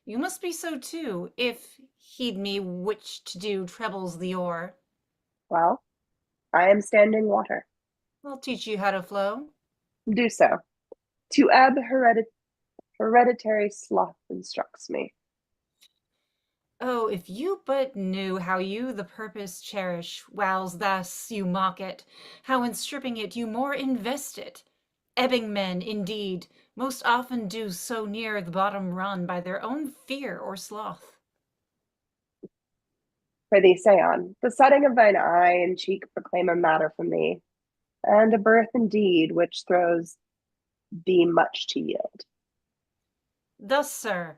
You must be so too, if heed me which to do trebles the oar. Well, I am standing water. I'll teach you how to flow. Do so. To ebb hereditary sloth instructs me. Oh, if you but knew how you the purpose cherish, whiles thus you mock it, how in stripping it you more invest it. Ebbing men, indeed, most often do so near the bottom run by their own fear or sloth. Prithee, say on. The setting of thine eye and cheek proclaim a matter from thee, and a birth indeed which throws thee much to yield. Thus, sir,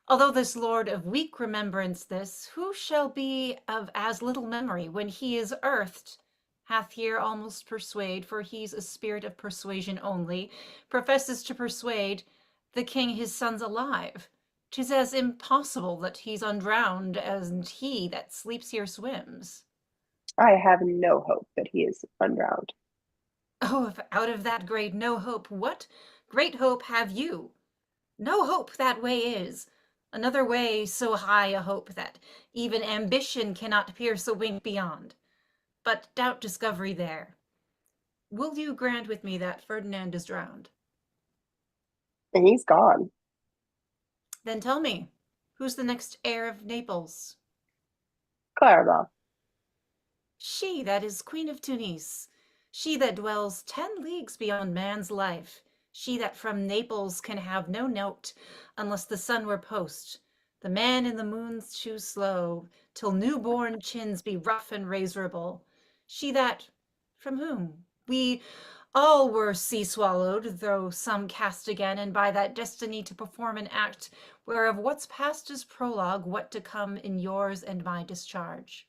although this lord of weak remembrance this, who shall be of as little memory when he is earthed, hath here almost persuade, for he's a spirit of persuasion only, professes to persuade the king his son's alive. 'Tis as impossible that he's undrowned as he that sleeps here swims. I have no hope that he is undrowned. Oh, if out of that great no hope, what great hope have you? No hope that way is. Another way so high a hope that even ambition cannot pierce a wink beyond. But doubt discovery there. Will you grant with me that Ferdinand is drowned? And he's gone. Then tell me, who's the next heir of Naples? Caliban. She that is Queen of Tunis. She that dwells 10 leagues beyond man's life. She that from Naples can have no note, unless the sun were post. The man in the moon's chew slow, till new-born chins be rough and razorable. She that, from whom we all were sea-swallowed, though some cast again, and by that destiny to perform an act, whereof what's past is prologue, what to come in yours and my discharge.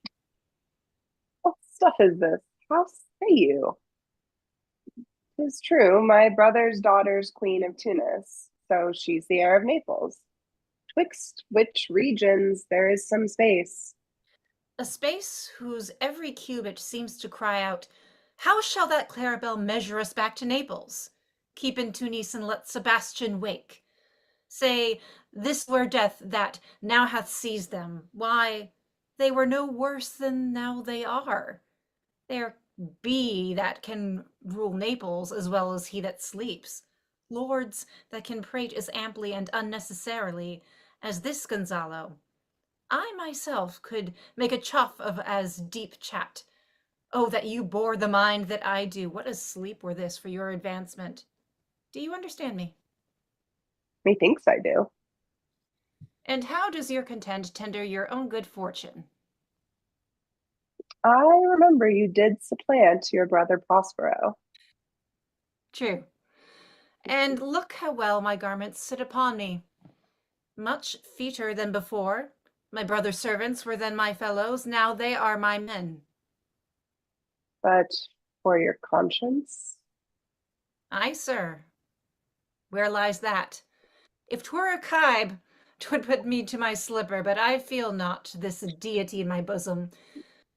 What stuff is this? How say you? 'Tis true, my brother's daughter's queen of Tunis, so she's the heir of Naples. Twixt which regions there is some space. A space whose every cubit seems to cry out, how shall that Claribel measure us back to Naples? Keep in Tunis and let Sebastian wake. Say, this were death that now hath seized them. Why, they were no worse than now they are. There be that can rule Naples as well as he that sleeps. Lords that can prate as amply and unnecessarily as this Gonzalo. I myself could make a chuff of as deep chat. Oh, that you bore the mind that I do. What a sleep were this for your advancement. Do you understand me? Methinks I do. And how does your content tender your own good fortune? I remember you did supplant your brother Prospero. True. And look how well my garments sit upon me. Much feater than before. My brother's servants were then my fellows, now they are my men. But for your conscience? Aye, sir. Where lies that? If 'twere a kibe, 'twould put me to my slipper, but I feel not this deity in my bosom.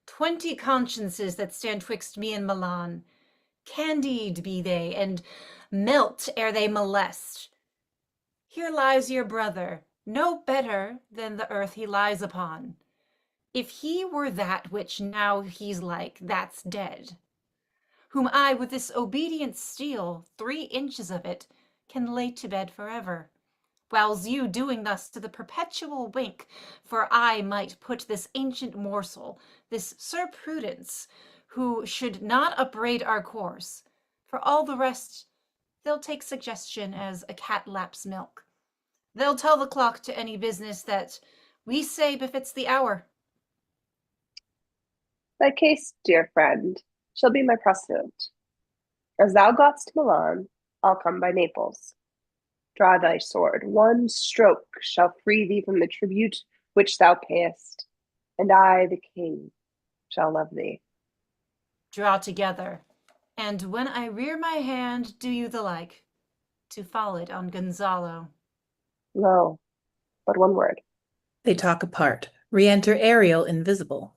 20 consciences that stand twixt me and Milan. Candide be they, and melt ere they molest. Here lies your brother, no better than the earth he lies upon. If he were that which now he's like, that's dead. Whom I with this obedient steel, 3 inches of it, can lay to bed forever. Whiles you doing thus to the perpetual wink, for I might put this ancient morsel, this Sir Prudence, who should not upbraid our course. For all the rest, they'll take suggestion as a cat laps milk. They'll tell the clock to any business that we say befits the hour. Thy case, dear friend, shall be my precedent. As thou gotst to Milan, I'll come by Naples. Draw thy sword, one stroke shall free thee from the tribute which thou payest, and I, the king, shall love thee. Draw together, and when I rear my hand, do you the like, to fall it on Gonzalo. No, but one word. They talk apart. Re-enter Ariel invisible.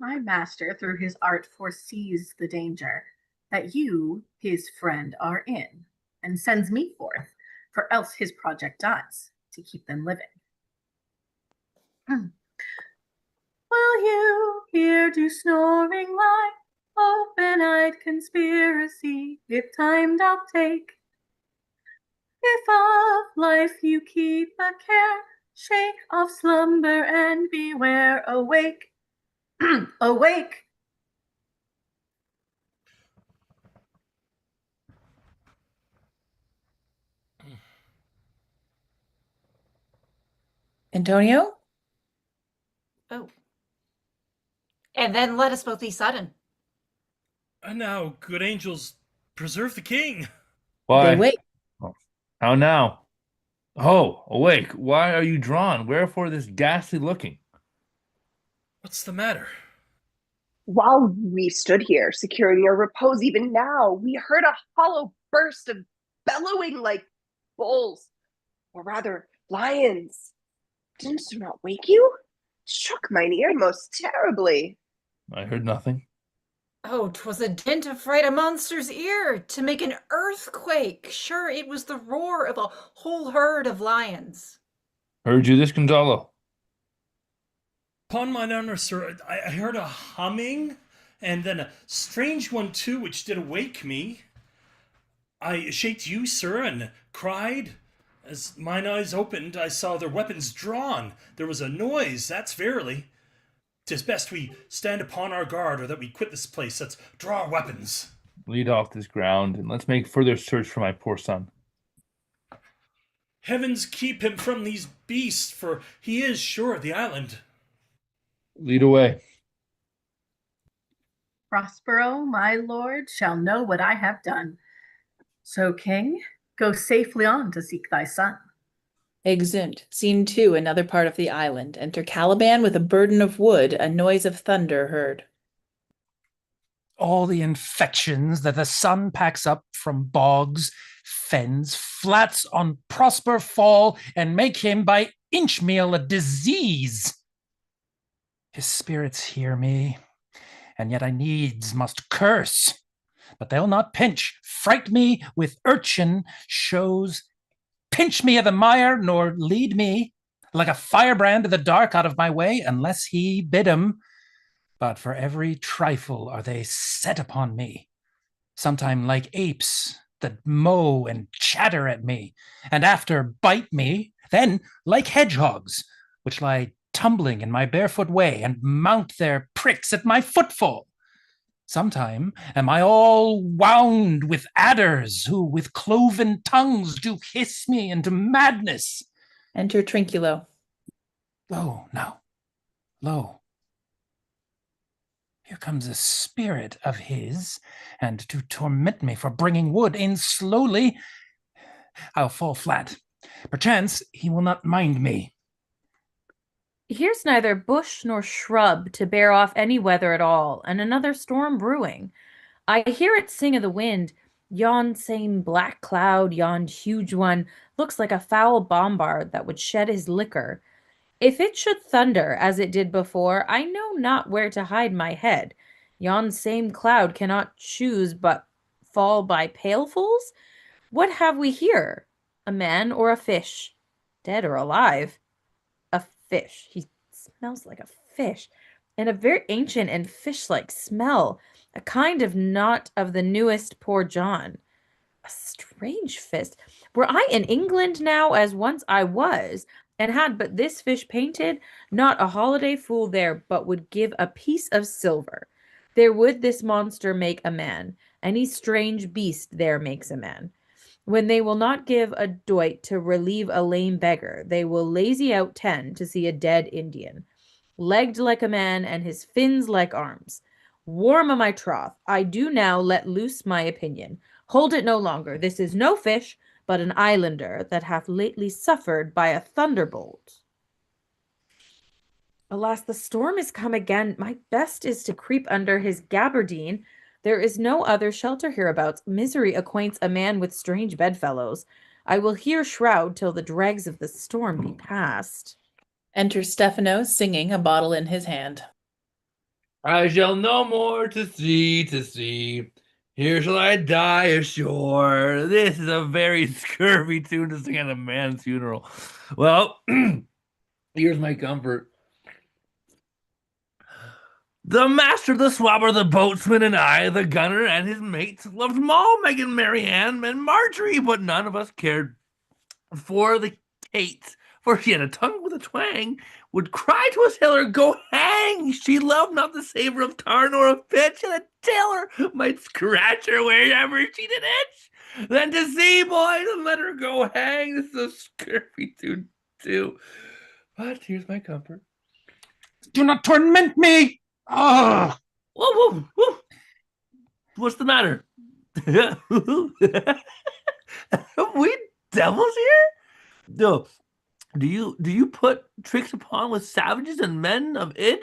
My master, through his art, foresees the danger that you, his friend, are in, and sends me forth, for else his project dies, to keep them living. Will you here do snoring lie? Open-eyed conspiracy, if timed I'll take. If of life you keep a care, shake off slumber and beware. Awake, awake. Antonio? Oh. And then let us both be sudden. And now, good angels, preserve the king. Why? They wait. How now? Oh, awake. Why are you drawn? Wherefore this ghastly looking? What's the matter? While we stood here, securing your repose, even now, we heard a hollow burst of bellowing like bulls, or rather, lions. Didn't it not wake you? Shook mine ear most terribly. I heard nothing. Oh, 'twas a dint of fright a monster's ear to make an earthquake. Sure, it was the roar of a whole herd of lions. Heard you this, Gonzalo? Upon mine honor, sir, I heard a humming, and then a strange one too, which did awake me. I shaked you, sir, and cried. As mine eyes opened, I saw their weapons drawn. There was a noise, that's verily. 'Tis best we stand upon our guard, or that we quit this place. Let's draw our weapons. Lead off this ground, and let's make further search for my poor son. Heavens keep him from these beasts, for he is sure of the island. Lead away. Prospero, my lord, shall know what I have done. So, king, go safely on to seek thy son. Exeunt. Scene 2, another part of the island. Enter Caliban with a burden of wood, a noise of thunder heard. All the infections that the sun packs up from bogs, fens, flats on Prosper fall and make him by inch meal a disease. His spirits hear me, and yet I needs must curse. But they'll not pinch, fright me with urchin shows, pinch me of the mire, nor lead me like a firebrand to the dark out of my way, unless he bid 'em. But for every trifle are they set upon me, sometime like apes that mow and chatter at me, and after bite me, then like hedgehogs, which lie tumbling in my barefoot way, and mount their pricks at my footfall. Sometime am I all wound with adders, who with cloven tongues do hiss me into madness. Enter Trinculo. Lo, now, lo. Here comes a spirit of his, and to torment me for bringing wood in slowly, I'll fall flat. Perchance he will not mind me. Here's neither bush nor shrub to bear off any weather at all, and another storm brewing. I hear it sing of the wind. Yon same black cloud, yon huge one, looks like a foul bombard that would shed his liquor. If it should thunder as it did before, I know not where to hide my head. Yon same cloud cannot choose but fall by pailfuls. What have we here? A man or a fish? Dead or alive? A fish. He smells like a fish, and a very ancient and fish-like smell, a kind of not of the newest poor John. A strange fist. Were I in England now, as once I was, and had but this fish painted, not a holiday fool there but would give a piece of silver. There would this monster make a man. Any strange beast there makes a man. When they will not give a doit to relieve a lame beggar, they will lazy out 10 to see a dead Indian. Legged like a man, and his fins like arms. Warm o' my troth, I do now let loose my opinion. Hold it no longer. This is no fish, but an islander that hath lately suffered by a thunderbolt. Alas, the storm is come again. My best is to creep under his gabardine. There is no other shelter hereabouts. Misery acquaints a man with strange bedfellows. I will here shroud till the dregs of the storm be past. Enter Stephano singing, a bottle in his hand. I shall no more to sea. Here shall I die ashore. This is a very scurvy tune to sing at a man's funeral. Well, here's my comfort. The master, the swabber, the boatswain, and I, the gunner and his mates, loved Moll, Megan, Marianne, and Marjorie, but none of us cared for the Kate, for she had a tongue with a twang, would cry to a sailor, "Go hang!" She loved not the savor of tar nor of pitch, and a tailor might scratch her wherever she did itch. Then to sea, boys, and let her go hang. This is a scurvy tune, too. But here's my comfort. Do not torment me! Oh! Whoa! What's the matter? Are we devils here? No. Do you put tricks upon with savages and men of id?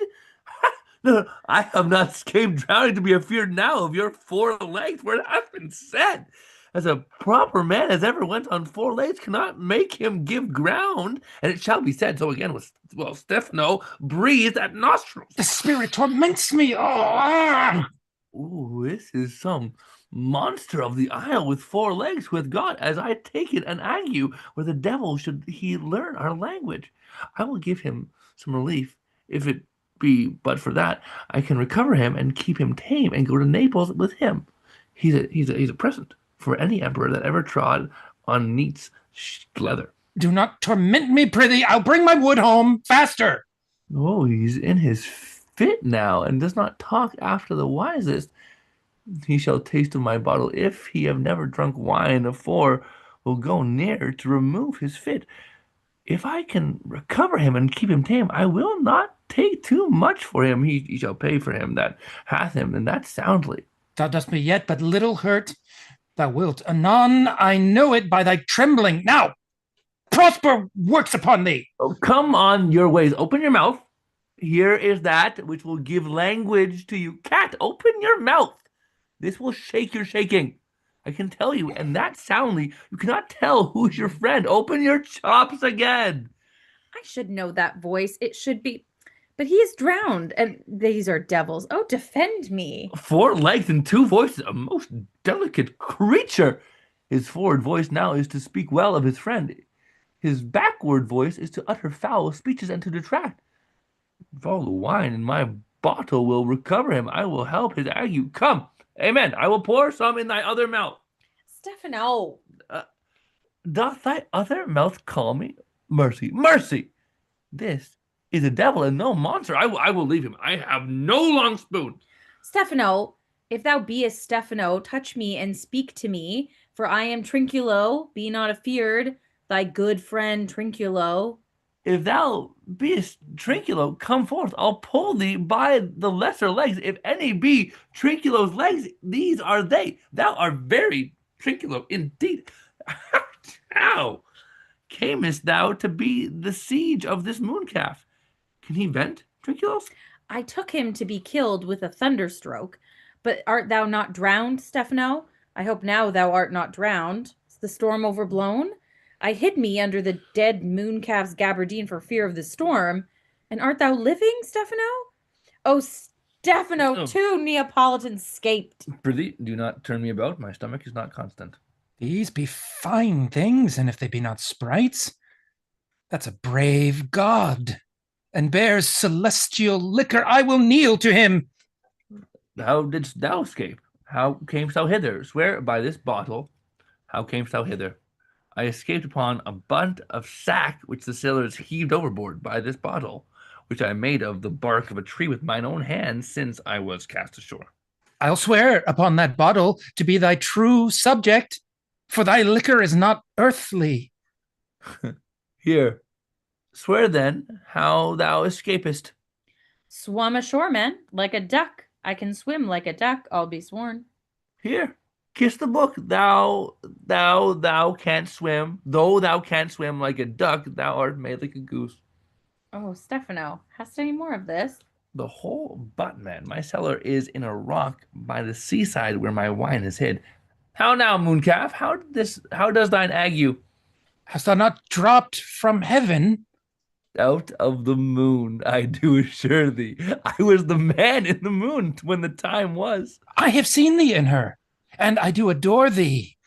No, I have not escaped drowning to be afeard now of your 4 legs, where it has been said, as a proper man as ever went on 4 legs cannot make him give ground, and it shall be said so again with Stephano breathed at nostrils. The spirit torments me. Oh! Ooh, this is some monster of the isle with 4 legs who hath got, as I take it, an ague, where the devil should he learn our language. I will give him some relief, if it be but for that. I can recover him and keep him tame and go to Naples with him. He's a present for any emperor that ever trod on neat's leather. Do not torment me, prithee. I'll bring my wood home faster. Oh, he's in his fit now, and does not talk after the wisest. He shall taste of my bottle, if he have never drunk wine afore, will go near to remove his fit. If I can recover him and keep him tame, I will not take too much for him. He shall pay for him that hath him, and that soundly. Thou dost me yet but little hurt. Thou wilt anon, I know it by thy trembling. Now, Prosper works upon thee. Oh, come on your ways. Open your mouth. Here is that which will give language to you. Cat, open your mouth. This will shake your shaking. I can tell you, and that soundly, you cannot tell who's your friend. Open your chops again. I should know that voice. It should be... But he is drowned, and these are devils. Oh, defend me. 4 legs and 2 voices, a most delicate creature. His forward voice now is to speak well of his friend. His backward voice is to utter foul speeches and to detract. If all the wine in my bottle will recover him, I will help his ague. Come, amen. I will pour some in thy other mouth. Stephano. Doth thy other mouth call me? Mercy, mercy. This is a devil and no monster. I will leave him. I have no long spoon. Stephano, if thou beest Stephano, touch me and speak to me, for I am Trinculo. Be not afeard, thy good friend Trinculo. If thou beest Trinculo, come forth. I'll pull thee by the lesser legs. If any be Trinculo's legs, these are they. Thou art very Trinculo indeed. How camest thou to be the siege of this mooncalf? Can he vent, Trinculo? I took him to be killed with a thunderstroke. But art thou not drowned, Stephano? I hope now thou art not drowned. Is the storm overblown? I hid me under the dead mooncalf's gabardine for fear of the storm. And art thou living, Stephano? Oh, Stephano, 2 Neapolitans escaped. Prithee, do not turn me about. My stomach is not constant. These be fine things, and if they be not sprites, that's a brave god, and bears celestial liquor. I will kneel to him. How didst thou escape? How camest thou hither? Swear by this bottle. How camest thou hither? I escaped upon a bunt of sack which the sailors heaved overboard by this bottle, which I made of the bark of a tree with mine own hands since I was cast ashore. I'll swear upon that bottle to be thy true subject, for thy liquor is not earthly. Here, swear then how thou escapest. Swum ashore, man, like a duck. I can swim like a duck, I'll be sworn. Here, kiss the book. Thou canst swim. Though thou canst swim like a duck, thou art made like a goose. Oh, Stephano, hast any more of this? The whole butt, man. My cellar is in a rock by the seaside where my wine is hid. How now, mooncalf? How does thine ague? Hast thou not dropped from heaven? Out of the moon, I do assure thee. I was the man in the moon when the time was. I have seen thee in her, and I do adore thee.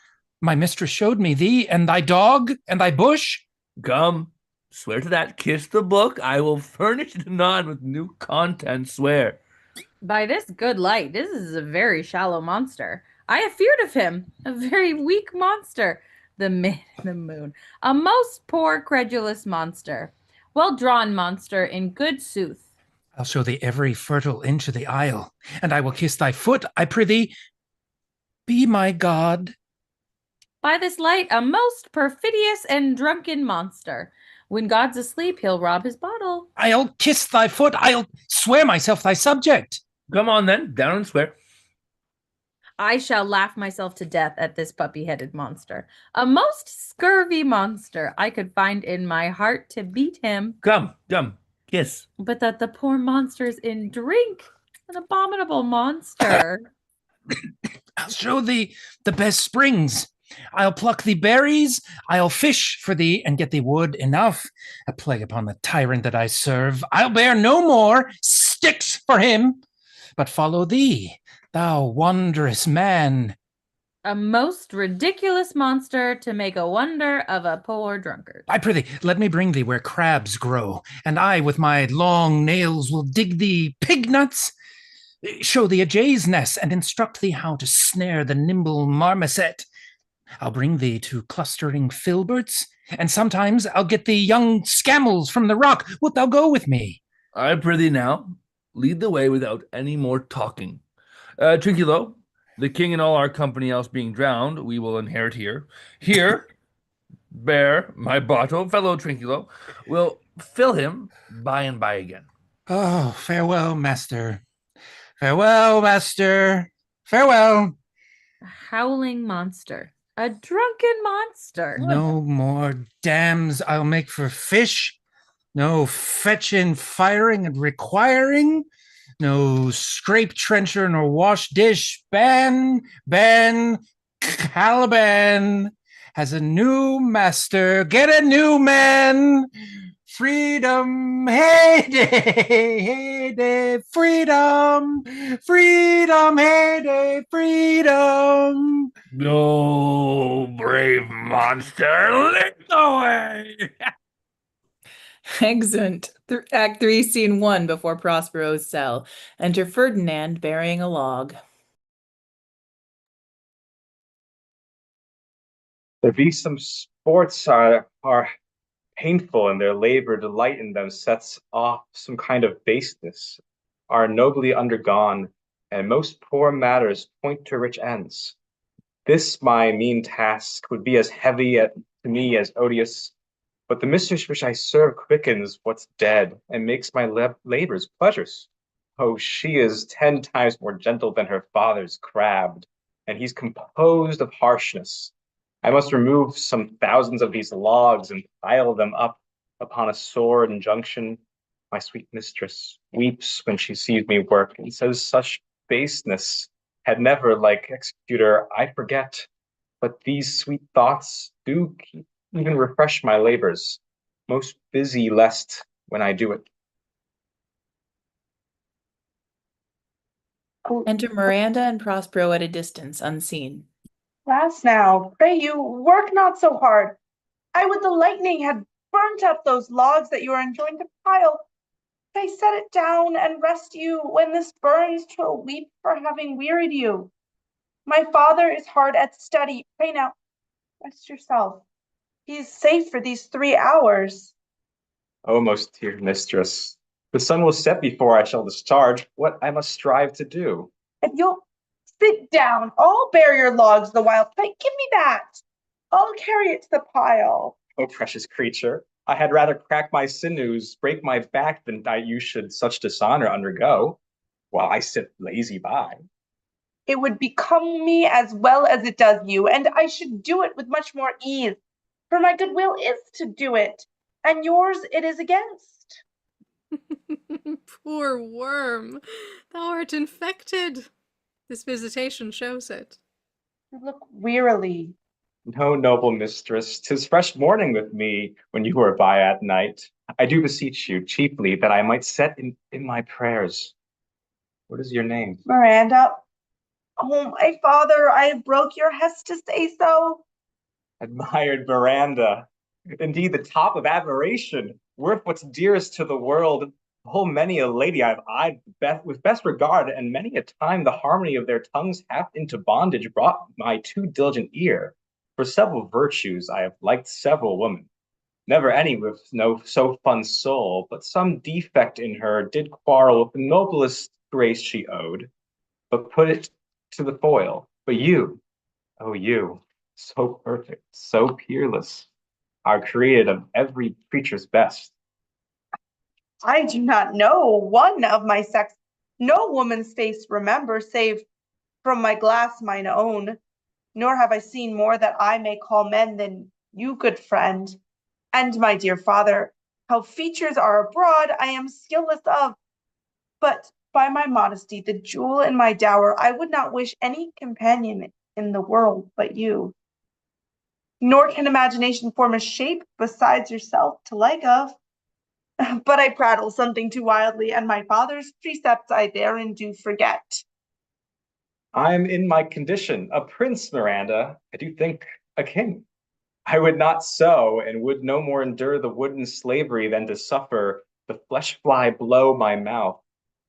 My mistress showed me thee, and thy dog, and thy bush. Come, swear to that. Kiss the book. I will furnish it anon with new content. Swear. By this good light, this is a very shallow monster. I have feared of him, a very weak monster. The man in the moon, a most poor, credulous monster. Well-drawn monster, in good sooth. I'll show thee every fertile inch of the isle, and I will kiss thy foot, I prithee. Be my god. By this light, a most perfidious and drunken monster. When God's asleep, he'll rob his bottle. I'll kiss thy foot. I'll swear myself thy subject. Come on then, down and swear. I shall laugh myself to death at this puppy-headed monster. A most scurvy monster. I could find in my heart to beat him. Come, kiss. But that the poor monster's in drink. An abominable monster. I'll show thee the best springs. I'll pluck thee berries. I'll fish for thee and get thee wood enough. A plague upon the tyrant that I serve. I'll bear no more sticks for him, but follow thee, thou wondrous man. A most ridiculous monster to make a wonder of a poor drunkard. I prithee, let me bring thee where crabs grow, and I with my long nails will dig thee pig nuts, show thee a jay's nest, and instruct thee how to snare the nimble marmoset. I'll bring thee to clustering filberts, and sometimes I'll get thee young scammels from the rock. Wilt thou go with me? I prithee now, lead the way without any more talking. Trinculo, the king and all our company else being drowned, we will inherit here. Here, bear my bottle, fellow Trinculo. We'll fill him by and by again. Oh, farewell, master. Farewell, master. Farewell. A howling monster. A drunken monster. No more dams I'll make for fish. No fetching, firing, and requiring. No scrape trencher nor wash dish. Ban, Caliban has a new master. Get a new man. Freedom, heyday, freedom, heyday, freedom. No, brave monster, lick away. Excellent. Act 3, Scene 1, before Prospero's cell. Enter Ferdinand bearing a log. There be some sports are painful, and their labor delight in them sets off some kind of baseness, are nobly undergone, and most poor matters point to rich ends. This my mean task would be as heavy to me as odious, but the mistress which I serve quickens what's dead, and makes my labors pleasures. Oh, she is 10 times more gentle than her father's crabbed, and he's composed of harshness. I must remove some thousands of these logs and pile them up upon a sore injunction. My sweet mistress weeps when she sees me work, and says such baseness had never, like executor, I forget. But these sweet thoughts do even refresh my labors, most busy lest when I do it. Enter Miranda and Prospero at a distance, unseen. Lass now, pray you, work not so hard. I would the lightning had burnt up those logs that you are enjoined to pile. Pray set it down and rest you. When this burns, 'twill weep for having wearied you. My father is hard at study. Pray now, rest yourself. He is safe for these 3 hours. O most dear mistress, the sun will set before I shall discharge what I must strive to do. If you'll sit down, I'll bear your logs the while. Pray, give me that. I'll carry it to the pile. O precious creature, I had rather crack my sinews, break my back, than that you should such dishonor undergo, while I sit lazy by. It would become me as well as it does you, and I should do it with much more ease. For my goodwill is to do it, and yours it is against. Poor worm, thou art infected. This visitation shows it. You look wearily. No, noble mistress, 'tis fresh morning with me when you are by at night. I do beseech you, chiefly, that I might set in my prayers. What is your name? Miranda. Oh, my father, I have broke your hest to say so. Admired Miranda. Indeed, the top of admiration, worth what's dearest to the world. Full many a lady I've eyed with best regard, and many a time the harmony of their tongues hath into bondage brought my too diligent ear. For several virtues I have liked several women, never any with no so fun soul, but some defect in her did quarrel with the noblest grace she owed, but put it to the foil. But you, oh you, so perfect, so peerless, are created of every creature's best. I do not know one of my sex, no woman's face remember, save from my glass mine own, nor have I seen more that I may call men than you, good friend. And my dear father, how features are abroad, I am skilless of. But by my modesty, the jewel in my dower, I would not wish any companion in the world but you. Nor can imagination form a shape besides yourself to like of. But I prattle something too wildly, and my father's precepts I therein do forget. I'm in my condition, a prince, Miranda. I do think a king. I would not so, and would no more endure the wooden slavery than to suffer the flesh fly blow my mouth.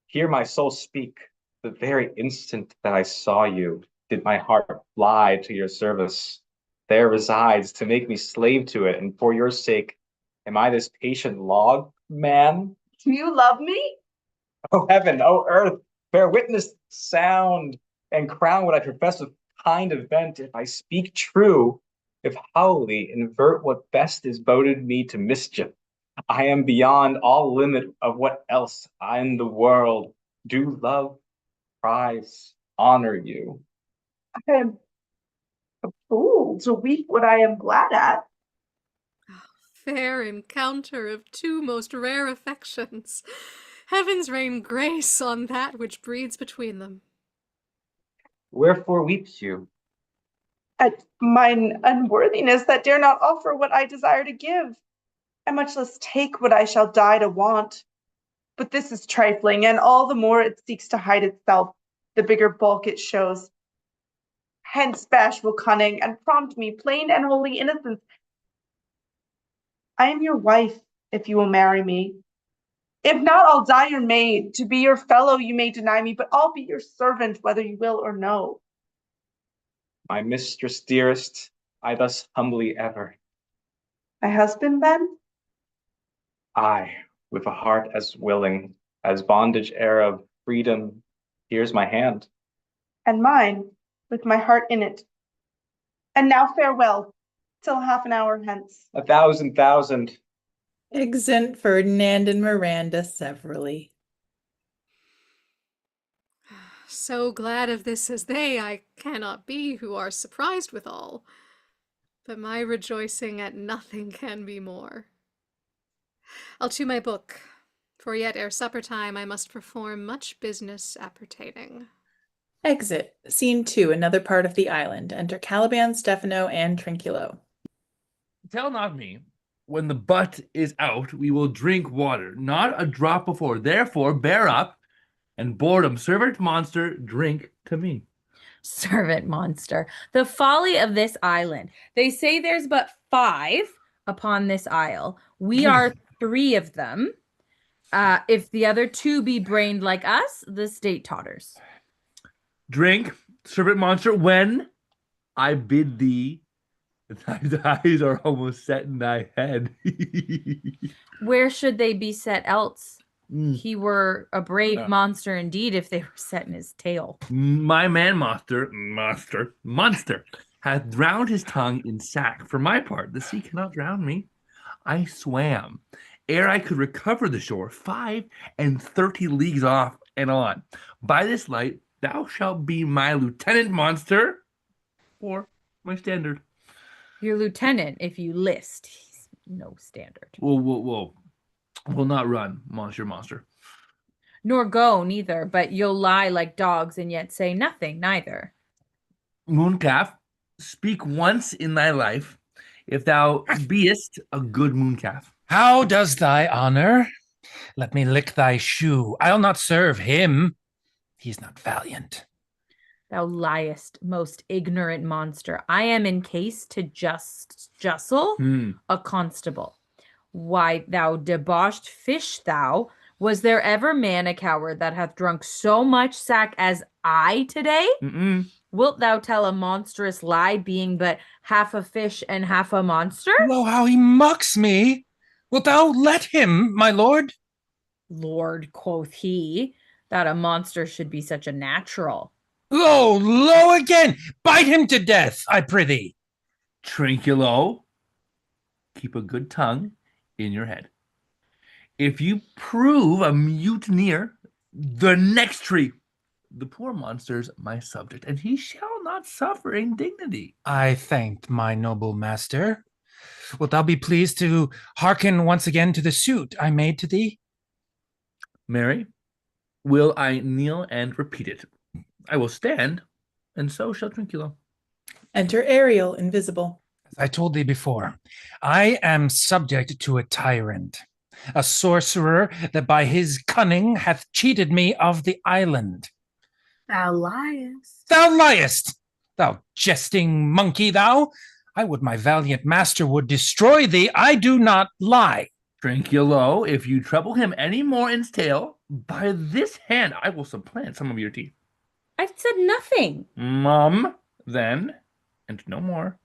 Hear my soul speak. The very instant that I saw you, did my heart fly to your service. There resides to make me slave to it, and for your sake, am I this patient log, man? Do you love me? Oh heaven, oh earth, bear witness sound, and crown what I profess with kind event, if I speak true, if wholly invert what best is boded me to mischief. I am beyond all limit of what else I in the world do love, prize, honor you. I am a fool to weep what I am glad at. Fair encounter of two most rare affections. Heavens rain grace on that which breeds between them. Wherefore weeps you? At mine unworthiness that dare not offer what I desire to give, and much less take what I shall die to want. But this is trifling, and all the more it seeks to hide itself, the bigger bulk it shows. Hence bashful cunning, and prompt me, plain and holy innocence. I am your wife, if you will marry me. If not, I'll die your maid. To be your fellow you may deny me, but I'll be your servant, whether you will or no. My mistress dearest, I thus humbly ever. My husband, then? I, with a heart as willing as bondage heir of freedom, here's my hand. And mine, with my heart in it. And now farewell, till half an hour hence. 1,000,000. Exeunt Ferdinand and Miranda severally. So glad of this as they I cannot be, who are surprised withal. But my rejoicing at nothing can be more. I'll to my book, for yet ere supper time I must perform much business appertaining. Exit. Scene 2, another part of the island. Enter Caliban, Stephano, and Trinculo. Tell not me. When the butt is out, we will drink water, not a drop before. Therefore, bear up, and boredom, servant monster, drink to me. Servant monster. The folly of this island. They say there's but 5 upon this isle. We are 3 of them. If the other 2 be brained like us, the state totters. Drink, servant monster, when I bid thee. Thy eyes are almost set in thy head. Where should they be set else? He were a brave monster indeed if they were set in his tail. My man monster hath drowned his tongue in sack. For my part, the sea cannot drown me. I swam, ere I could recover the shore, 35 leagues off and on. By this light, thou shalt be my lieutenant monster, or my standard. Your lieutenant, if you list. He's no standard. Will not run, monster. Nor go, neither, but you'll lie like dogs and yet say nothing, neither. Mooncalf, speak once in thy life, if thou beest a good mooncalf. How does thy honor? Let me lick thy shoe. I'll not serve him. He's not valiant. Thou liest, most ignorant monster. I am in case to justle a constable. Why, thou debauched fish, thou, was there ever man a coward that hath drunk so much sack as I today? Wilt thou tell a monstrous lie, being but half a fish and half a monster? Lo, how he mocks me! Wilt thou let him, my lord? Lord, quoth he, that a monster should be such a natural. Lo, lo again! Bite him to death, I prithee. Trinculo, keep a good tongue in your head. If you prove a mutineer, the next tree, the poor monster's my subject, and he shall not suffer indignity. I thanked my noble master. Wilt thou be pleased to hearken once again to the suit I made to thee? Mary, will I kneel and repeat it? I will stand, and so shall Trinculo. Enter Ariel, invisible. As I told thee before, I am subject to a tyrant, a sorcerer that by his cunning hath cheated me of the island. Thou liest. Thou liest! Thou jesting monkey, thou! I would my valiant master would destroy thee. I do not lie. Trinculo, if you trouble him any more in's tale, by this hand I will supplant some of your teeth. I've said nothing. Then, and no more.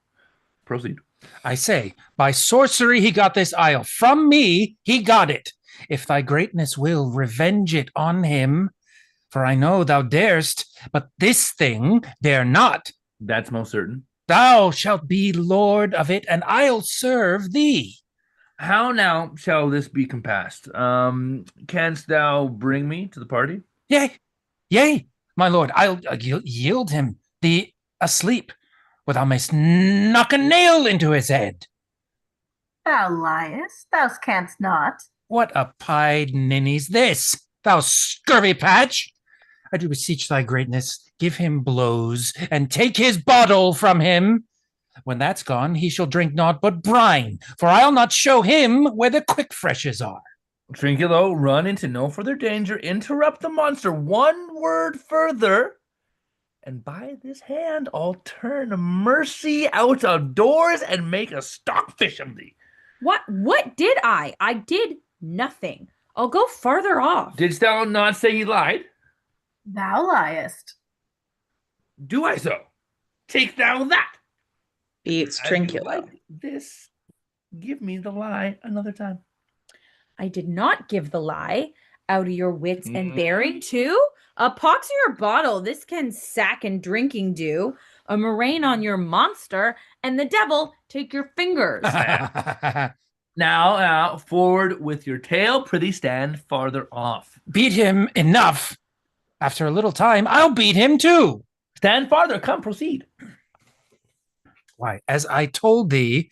Proceed. I say, by sorcery he got this isle. From me he got it. If thy greatness will, revenge it on him. For I know thou darest, but this thing dare not. That's most certain. Thou shalt be lord of it, and I'll serve thee. How now shall this be compassed? Canst thou bring me to the party? Yea, my lord, I'll yield him thee asleep, where thou mayst knock a nail into his head. Thou liest, thou canst not. What a pied ninny's this, thou scurvy patch! I do beseech thy greatness, give him blows, and take his bottle from him. When that's gone, he shall drink naught but brine, for I'll not show him where the quick freshes are. Trinculo, run into no further danger. Interrupt the monster one word further, and by this hand I'll turn mercy out of doors and make a stockfish of thee. What did I? I did nothing. I'll go farther off. Didst thou not say he lied? Thou liest. Do I so? Take thou that. Beats Trinculo. Like this, give me the lie another time. I did not give the lie. Out of your wits and bearing too? A pox your bottle, this can sack and drinking do. A murrain on your monster, and the devil take your fingers. Now, forward with your tail, prithee stand farther off. Beat him enough. After a little time, I'll beat him too. Stand farther, come, proceed. Why, as I told thee,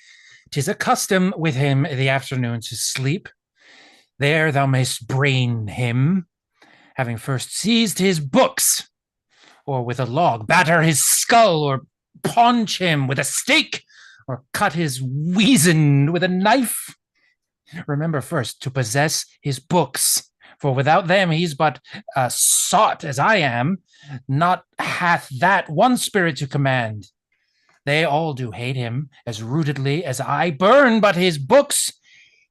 'tis a custom with him the afternoon to sleep. There thou mayst brain him, having first seized his books, or with a log batter his skull, or paunch him with a stake, or cut his weazen with a knife. Remember first to possess his books, for without them he's but a sot as I am, not hath that one spirit to command. They all do hate him as rootedly as I burn but his books.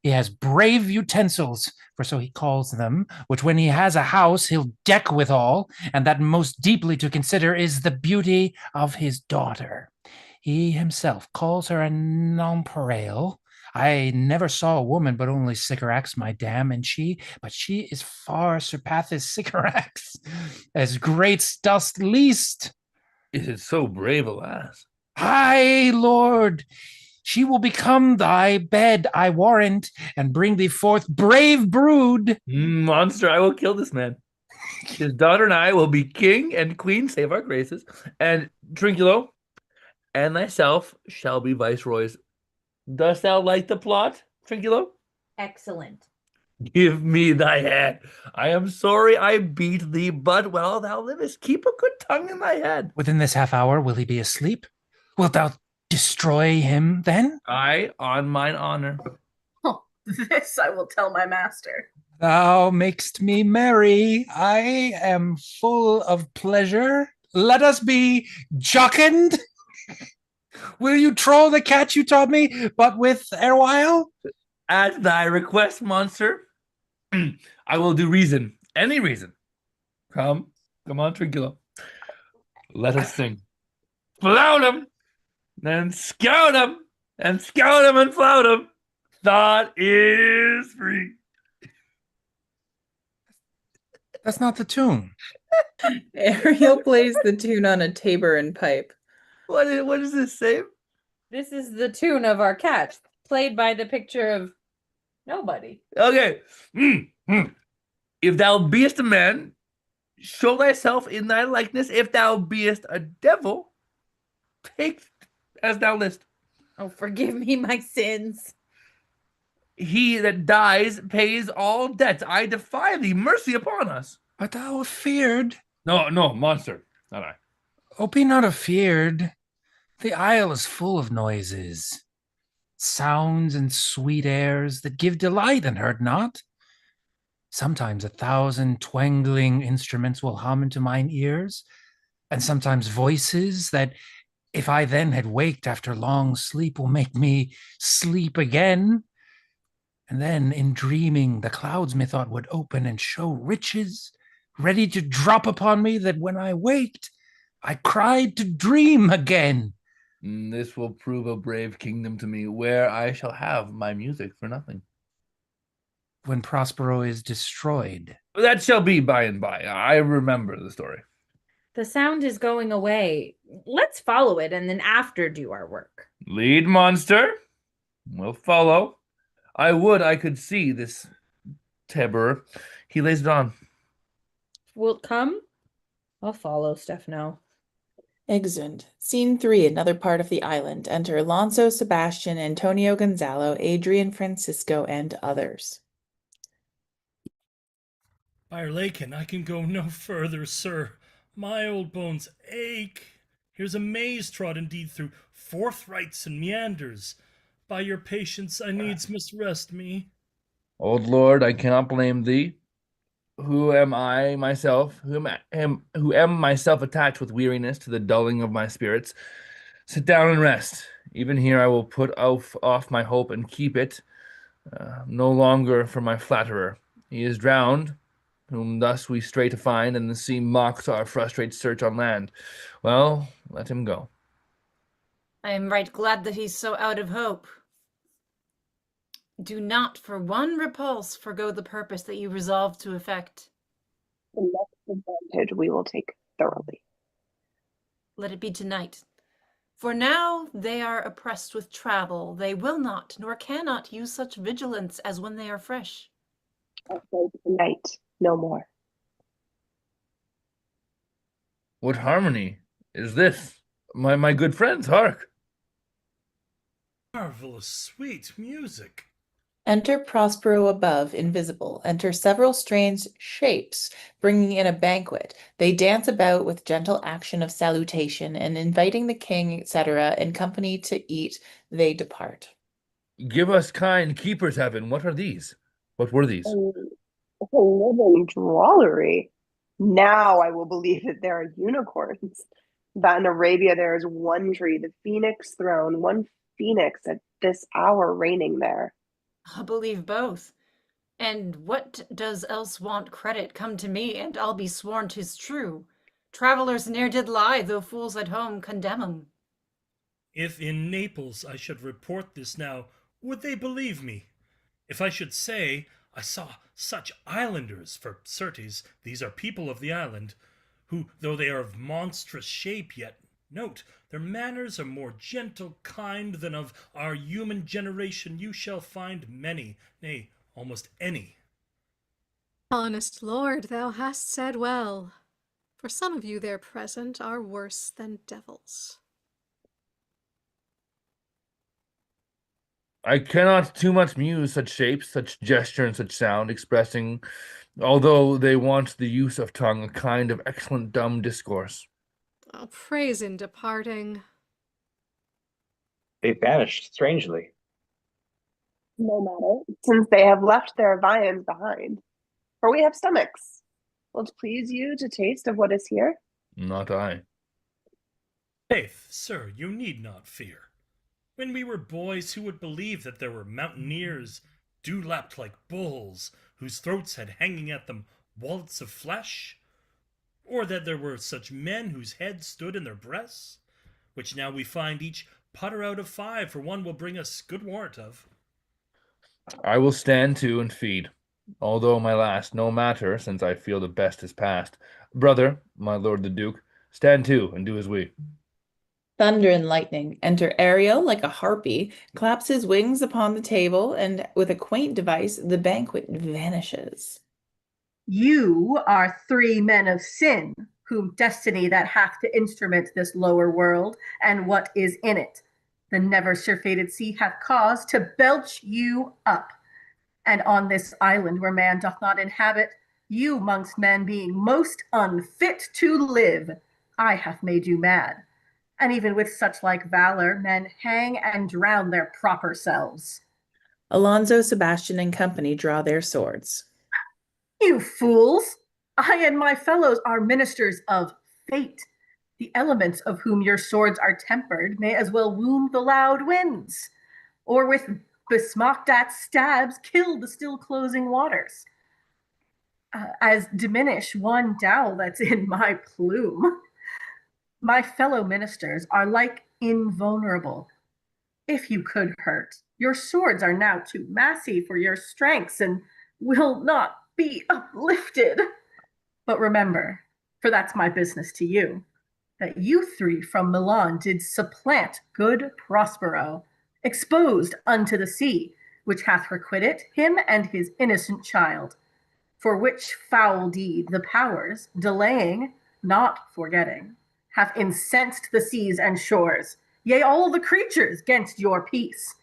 He has brave utensils, for so he calls them, which when he has a house he'll deck withal, and that most deeply to consider is the beauty of his daughter. He himself calls her a nonpareil. I never saw a woman but only Sycorax, my dam, and she is far surpasseth Sycorax, as greats dost least. Is it so brave a lass? Aye, Lord, she will become thy bed, I warrant, and bring thee forth brave brood. Monster, I will kill this man. His daughter and I will be king and queen, save our graces, and Trinculo and thyself shall be viceroys. Dost thou like the plot, Trinculo? Excellent. Give me thy hand. I am sorry I beat thee, but while thou livest, keep a good tongue in thy head. Within this half hour will he be asleep? Wilt thou destroy him then? I, on mine honor. Oh, this I will tell my master. Thou makest me merry. I am full of pleasure. Let us be jocund. Will you troll the cat you taught me, but with erewhile? At thy request, monster, I will do reason, any reason. Come on, Trinculo. Let us sing. Flout him, then scout him, and scout him and flout him. Thought is free. That's not the tune. Ariel plays the tune on a tabor and pipe. What does this say? This is the tune of our cat, played by the picture of nobody. Okay. If thou beest a man, show thyself in thy likeness. If thou beest a devil, take as thou list. Oh, forgive me my sins. He that dies pays all debts. I defy thee, mercy upon us. Art thou afeard? No, monster, not I. Oh, be not afeard. The isle is full of noises, sounds and sweet airs that give delight and hurt not. Sometimes 1,000 twangling instruments will hum into mine ears, and sometimes voices that, if I then had waked after long sleep, will make me sleep again. And then, in dreaming, the clouds methought would open and show riches ready to drop upon me, that when I waked, I cried to dream again. This will prove a brave kingdom to me, where I shall have my music for nothing. When Prospero is destroyed. That shall be by and by. I remember the story. The sound is going away. Let's follow it and then after do our work. Lead, monster. We'll follow. I would I could see this tabor. He lays it on. Wilt come? I'll follow, Stephano. Exeunt. Scene 3, another part of the island. Enter Alonso, Sebastian, Antonio, Gonzalo, Adrian, Francisco, and others. By our Lakin, I can go no further, sir. My old bones ache. Here's a maze trod indeed through forthrights and meanders. By your patience, I needs must rest me. Old lord, I cannot blame thee. Who am I myself? Who am myself attached with weariness to the dulling of my spirits? Sit down and rest. Even here I will put off my hope and keep it, no longer for my flatterer. He is drowned, whom thus we stray to find, and the sea mocks our frustrate search on land. Well, let him go. I am right glad that he's so out of hope. Do not for one repulse forgo the purpose that you resolve to effect. The next advantage we will take thoroughly. Let it be tonight. For now they are oppressed with travel. They will not, nor cannot use such vigilance as when they are fresh. I'll say tonight, no more. What harmony is this? My good friends, hark. Marvelous sweet music. Enter Prospero above, invisible. Enter several strange shapes, bringing in a banquet. They dance about with gentle action of salutation, and inviting the king, etc., in company to eat, they depart. Give us kind keepers, heaven. What are these? What were these? A living drollery. Now I will believe that there are unicorns. That in Arabia there is one tree, the phoenix throne, one phoenix at this hour reigning there. I'll believe both. And what does else want credit? Come to me, and I'll be sworn 'tis true. Travelers ne'er did lie, though fools at home condemn 'em. If in Naples I should report this now, would they believe me? If I should say I saw such islanders, for certes these are people of the island, who, though they are of monstrous shape, yet, note, their manners are more gentle, kind than of our human generation, you shall find many, nay, almost any. Honest lord, thou hast said well. For some of you there present are worse than devils. I cannot too much muse such shapes, such gesture, and such sound, expressing, although they want the use of tongue, a kind of excellent dumb discourse. Oh, praise in departing. They vanished strangely. No matter, since they have left their viands behind. For we have stomachs. Will't please you to taste of what is here? Not I. Faith, sir, you need not fear. When we were boys, who would believe that there were mountaineers, dew-lapped like bulls, whose throats had hanging at them wallets of flesh? Or that there were such men whose heads stood in their breasts? Which now we find each putter out of 5 for one will bring us good warrant of. I will stand to and feed, although my last no matter, since I feel the best is past. Brother, my lord the duke, stand to and do as we. Thunder and lightning. Enter Ariel like a harpy, claps his wings upon the table, and with a quaint device, the banquet vanishes. You are 3 men of sin, whom destiny that hath to instrument this lower world, and what is in it. The never surfeited sea hath caused to belch you up. And on this island where man doth not inhabit, you mongst men being most unfit to live, I have made you mad. And even with such like valor, men hang and drown their proper selves. Alonso, Sebastian, and company draw their swords. You fools! I and my fellows are ministers of fate. The elements of whom your swords are tempered may as well wound the loud winds, or with besmocked at stabs kill the still closing waters, as diminish one dowel that's in my plume. My fellow ministers are like invulnerable. If you could hurt, your swords are now too massy for your strengths and will not be uplifted. But remember, for that's my business to you, that you 3 from Milan did supplant good Prospero, exposed unto the sea, which hath requited him and his innocent child, for which foul deed the powers, delaying, not forgetting, have incensed the seas and shores, yea, all the creatures, gainst your peace.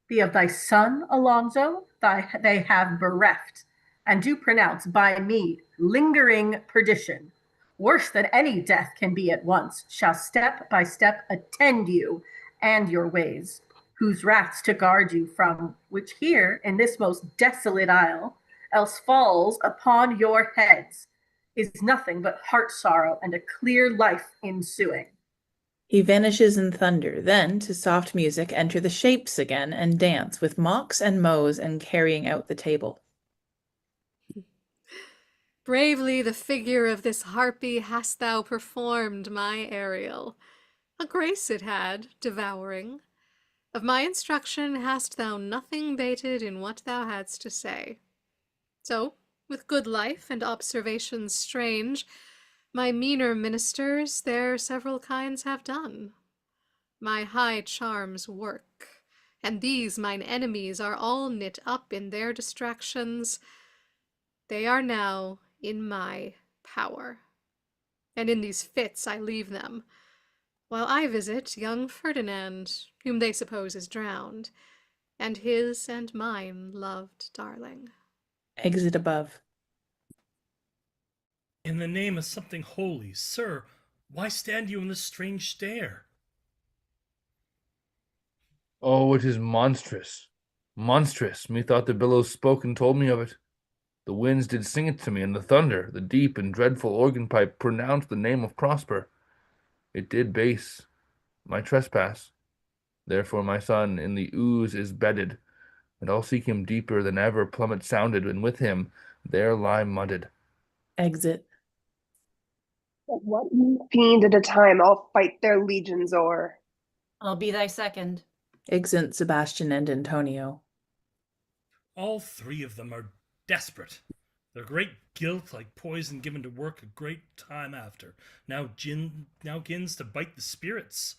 Be of thy son, Alonso, they have bereft, and do pronounce by me lingering perdition, worse than any death can be at once, shall step by step attend you and your ways, whose wraths to guard you from, which here in this most desolate isle, else falls upon your heads, is nothing but heart sorrow and a clear life ensuing. He vanishes in thunder. Then, to soft music, enter the shapes again and dance with mocks and mows and carrying out the table. Bravely the figure of this harpy hast thou performed, my Ariel. A grace it had, devouring. Of my instruction hast thou nothing bated in what thou hadst to say. So, with good life and observations strange, my meaner ministers their several kinds have done. My high charms work, and these mine enemies are all knit up in their distractions. They are now in my power, and in these fits I leave them, while I visit young Ferdinand, whom they suppose is drowned, and his and mine loved darling. Exit above. In the name of something holy, sir, why stand you in this strange stare? Oh, it is monstrous. Monstrous. Methought the billows spoke and told me of it. The winds did sing it to me, and the thunder, the deep and dreadful organ pipe, pronounced the name of Prosper. It did base my trespass. Therefore my son in the ooze is bedded, and I'll seek him deeper than ever plummet sounded, and with him there lie mudded. Exit. But what fiend at a time I'll fight their legions o'er. I'll be thy second. Exit Sebastian and Antonio. All 3 of them are desperate. Their great guilt, like poison given to work a great time after, now gins to bite the spirits.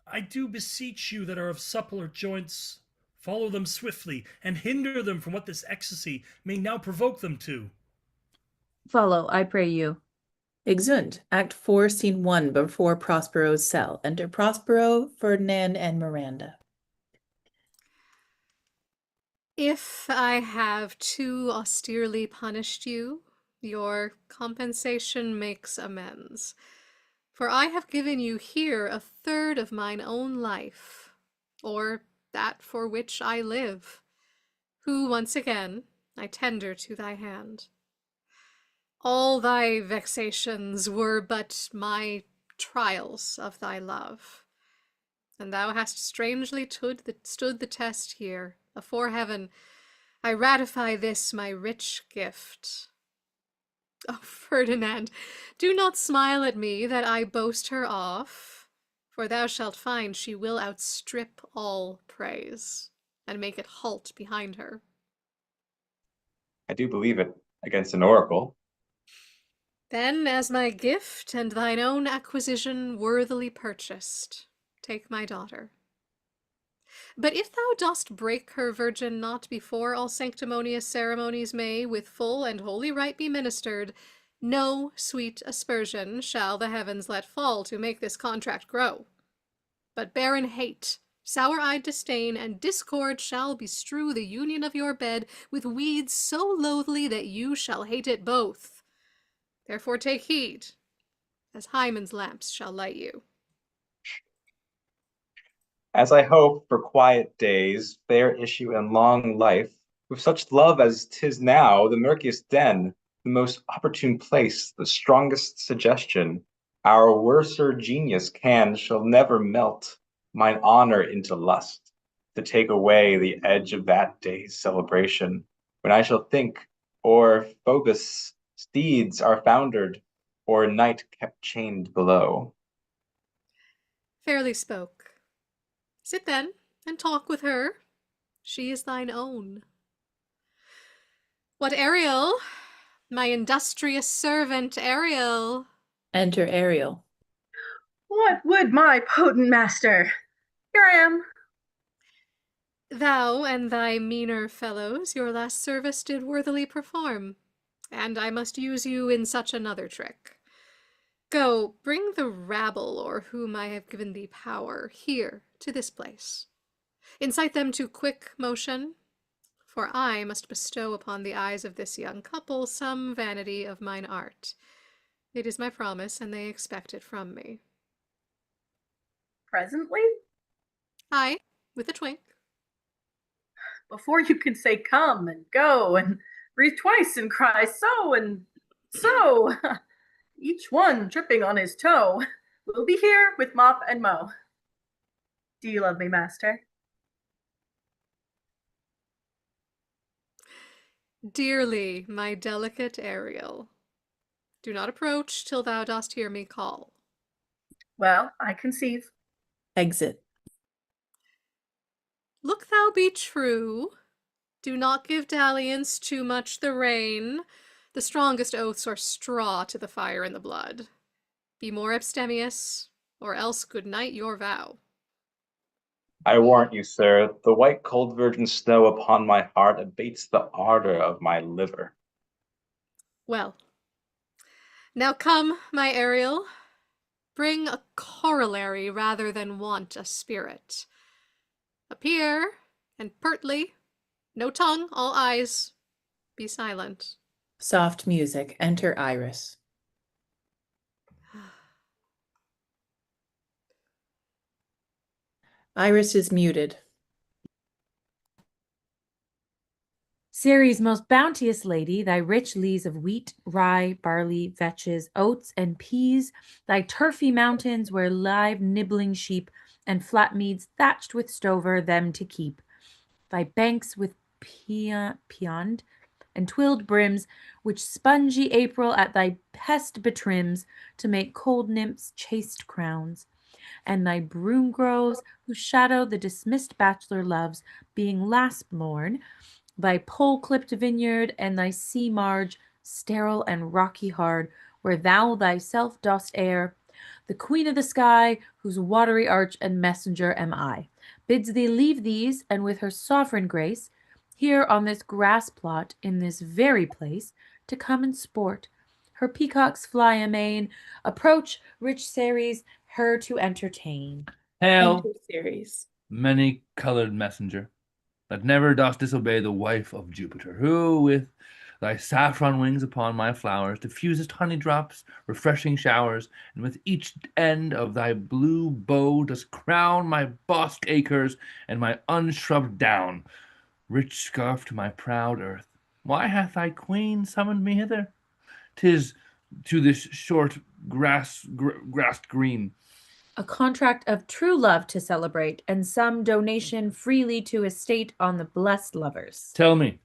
I do beseech you that are of suppler joints, follow them swiftly, and hinder them from what this ecstasy may now provoke them to. Follow, I pray you. Exeunt. Act 4, Scene 1, before Prospero's cell. Enter Prospero, Ferdinand, and Miranda. If I have too austerely punished you, your compensation makes amends. For I have given you here a third of mine own life, or that for which I live, who once again I tender to thy hand. All thy vexations were but my trials of thy love, and thou hast strangely stood the test here. Afore heaven, I ratify this my rich gift. Oh, Ferdinand, do not smile at me that I boast her off, for thou shalt find she will outstrip all praise, and make it halt behind her. I do believe it against an oracle. Then, as my gift and thine own acquisition worthily purchased, take my daughter. But if thou dost break her virgin not before all sanctimonious ceremonies may with full and holy rite be ministered, no sweet aspersion shall the heavens let fall to make this contract grow. But barren hate, sour-eyed disdain, and discord shall bestrew the union of your bed with weeds so loathly that you shall hate it both. Therefore take heed, as Hymen's lamps shall light you. As I hope for quiet days, fair issue and long life, with such love as 'tis now, the murkiest den, the most opportune place, the strongest suggestion, our worser genius shall never melt mine honor into lust, to take away the edge of that day's celebration, when I shall think, or Phoebus' steeds are foundered, or night kept chained below. Fairly spoke. Sit then, and talk with her. She is thine own. What, Ariel? My industrious servant, Ariel. Enter Ariel. What would my potent master? Here I am. Thou and thy meaner fellows your last service did worthily perform, and I must use you in such another trick. Go, bring the rabble, or whom I have given thee power, here, to this place. Incite them to quick motion, for I must bestow upon the eyes of this young couple some vanity of mine art. It is my promise, and they expect it from me. Presently? Aye, with a twink. Before you can say come and go and breathe twice and cry so and so, each one tripping on his toe, we'll be here with mop and mow. Do you love me, master? Dearly, my delicate Ariel. Do not approach till thou dost hear me call. Well, I conceive. Exit. Look thou be true. Do not give dalliance too much the rein. The strongest oaths are straw to the fire in the blood. Be more abstemious, or else good night your vow. I warrant you, sir, the white cold virgin snow upon my heart abates the ardor of my liver. Well, now come, my Ariel. Bring a corollary rather than want a spirit. Appear, and pertly, no tongue, all eyes, be silent. Soft music. Enter Iris. Iris is muted. Ceres, most bounteous lady, thy rich lees of wheat, rye, barley, vetches, oats, and peas, thy turfy mountains where live nibbling sheep, and flat meads thatched with stover them to keep, thy banks with peond and twilled brims, which spongy April at thy pest betrims, to make cold nymphs chaste crowns, and thy broom groves, whose shadow the dismissed bachelor loves, being last born, thy pole-clipped vineyard, and thy sea marge, sterile and rocky hard, where thou thyself dost err, the queen of the sky, whose watery arch and messenger am I, bids thee leave these, and with her sovereign grace, here on this grass plot, in this very place, to come and sport. Her peacocks fly amain, approach rich Ceres, her to entertain. Hail, Enter Ceres. many-colored messenger, that never dost disobey the wife of Jupiter, who with Thy saffron wings upon my flowers diffusest honey drops, refreshing showers, and with each end of thy blue bow dost crown my bosk acres and my unshrubbed down, rich scarf to my proud earth. Why hath thy queen summoned me hither? 'Tis to this short grassed green. A contract of true love to celebrate, and some donation freely to estate on the blessed lovers. Tell me,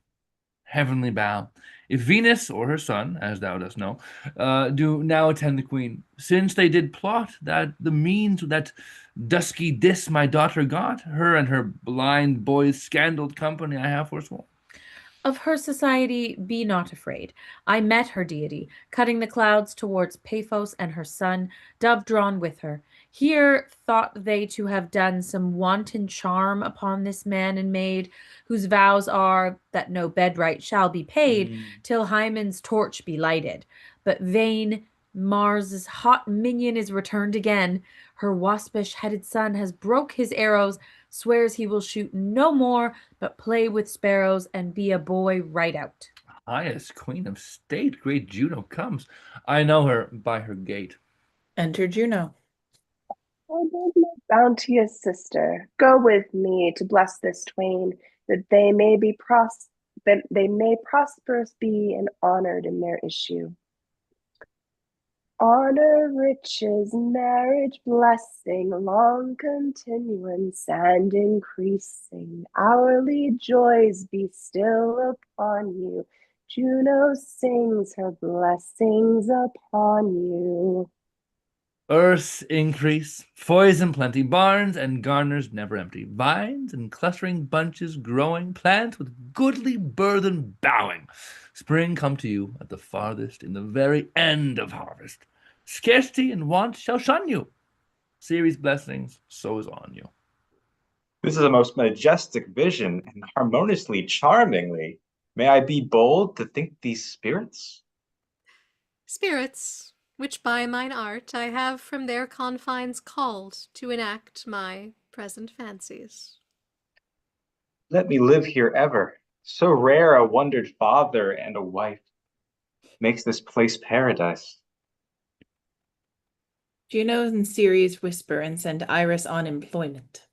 heavenly bow, if Venus or her son, as thou dost know, do now attend the queen, since they did plot that the means that dusky dis my daughter got, her and her blind boy's scandaled company I have forsworn. Of her society be not afraid. I met her deity, cutting the clouds towards Paphos and her son, dove drawn with her. Here thought they to have done some wanton charm upon this man and maid, whose vows are that no bedright shall be paid till Hymen's torch be lighted. But vain, Mars's hot minion is returned again. Her waspish-headed son has broke his arrows, swears he will shoot no more, but play with sparrows and be a boy right out. Highest queen of state, great Juno comes. I know her by her gait. Enter Juno. Oh, my bounteous sister, go with me to bless this twain, that they may prosperous be and honored in their issue. Honor, riches, marriage, blessing, long continuance and increasing, hourly joys be still upon you. Juno sings her blessings upon you. Earth's increase, foys in plenty, barns and garners never empty, vines and clustering bunches growing, plants with goodly burthen bowing. Spring come to you at the farthest, in the very end of harvest. Scarcity and want shall shun you. Ceres' blessings, so is on you. This is a most majestic vision, and harmoniously charmingly. May I be bold to think these spirits? Spirits, which by mine art I have from their confines called to enact my present fancies. Let me live here ever. So rare a wondered father and a wife makes this place paradise. Juno and Ceres whisper and send Iris on employment.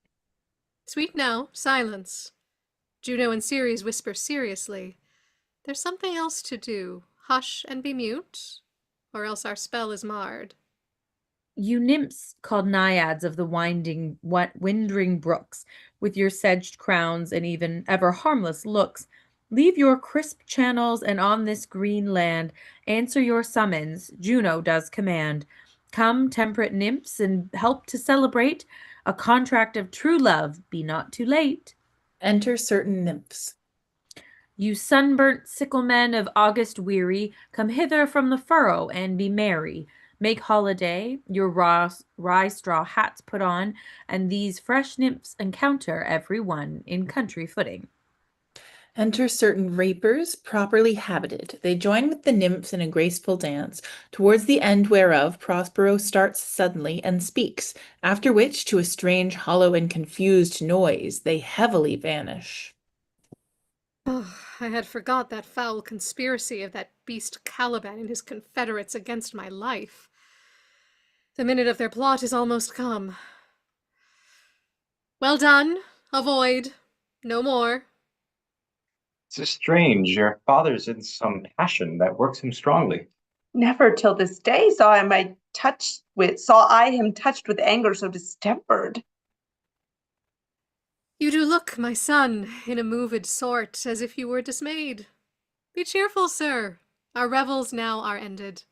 Sweet now, silence. Juno and Ceres whisper seriously. There's something else to do. Hush and be mute, or else our spell is marred. You nymphs called naiads of the winding brooks, with your sedged crowns and even ever harmless looks, leave your crisp channels and on this green land answer your summons, Juno does command. Come, temperate nymphs, and help to celebrate a contract of true love, be not too late. Enter certain nymphs. You sunburnt sickle men of August weary, come hither from the furrow and be merry. Make holiday, your rye straw hats put on, and these fresh nymphs encounter every one in country footing. Enter certain rapers, properly habited. They join with the nymphs in a graceful dance, towards the end whereof Prospero starts suddenly and speaks, after which, to a strange, hollow, and confused noise, they heavily vanish. Oh, I had forgot that foul conspiracy of that beast Caliban and his confederates against my life. The minute of their plot is almost come. Well done. Avoid. No more. It's strange. Your father's in some passion that works him strongly. Never till this day saw I him touched with anger so distempered. You do look, my son, in a moved sort, as if you were dismayed. Be cheerful, sir. Our revels now are ended.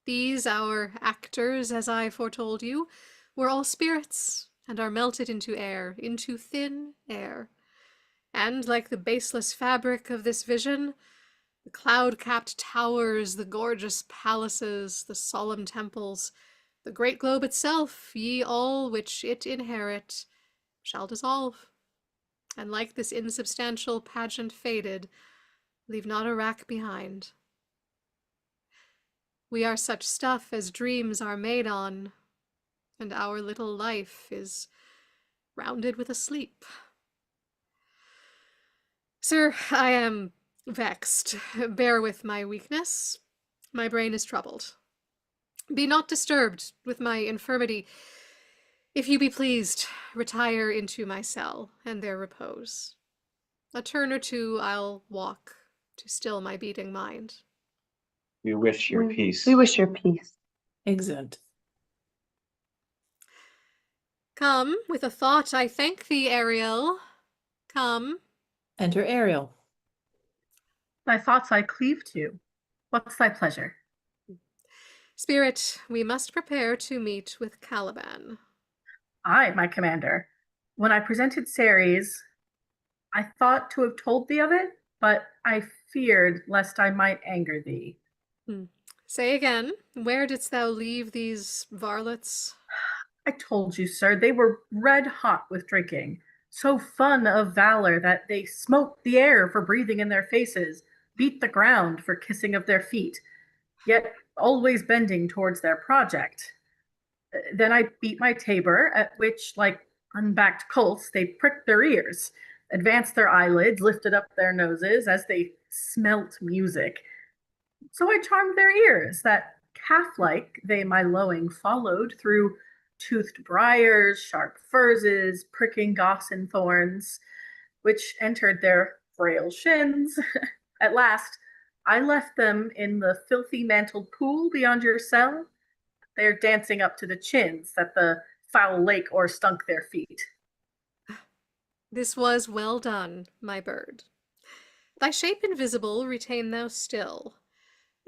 These, our actors, as I foretold you, were all spirits, and are melted into air, into thin air. And, like the baseless fabric of this vision, the cloud-capped towers, the gorgeous palaces, the solemn temples, the great globe itself, ye all which it inherit, shall dissolve. And like this insubstantial pageant faded, leave not a rack behind. We are such stuff as dreams are made on, and our little life is rounded with a sleep. Sir, I am Vexed. Bear with my weakness. My brain is troubled. Be not disturbed with my infirmity. If you be pleased, retire into my cell, and there repose. A turn or two I'll walk, to still my beating mind. We wish your peace. We wish your peace. Exit. Come, with a thought I thank thee, Ariel. Come. Enter Ariel. Thy thoughts I cleave to. What's thy pleasure? Spirit, we must prepare to meet with Caliban. Aye, my commander. When I presented Ceres, I thought to have told thee of it, but I feared lest I might anger thee. Say again, where didst thou leave these varlets? I told you, sir, they were red hot with drinking, so fun of valor that they smote the air for breathing in their faces, beat the ground for kissing of their feet, yet always bending towards their project. Then I beat my tabor, at which, like unbacked colts, they pricked their ears, advanced their eyelids, lifted up their noses as they smelt music. So I charmed their ears, that calf-like they my lowing followed through toothed briars, sharp furzes, pricking gossamer thorns, which entered their frail shins. At last, I left them in the filthy mantled pool beyond your cell. They are dancing up to the chins that the foul lake o'erstunk their feet. This was well done, my bird. Thy shape invisible retain thou still.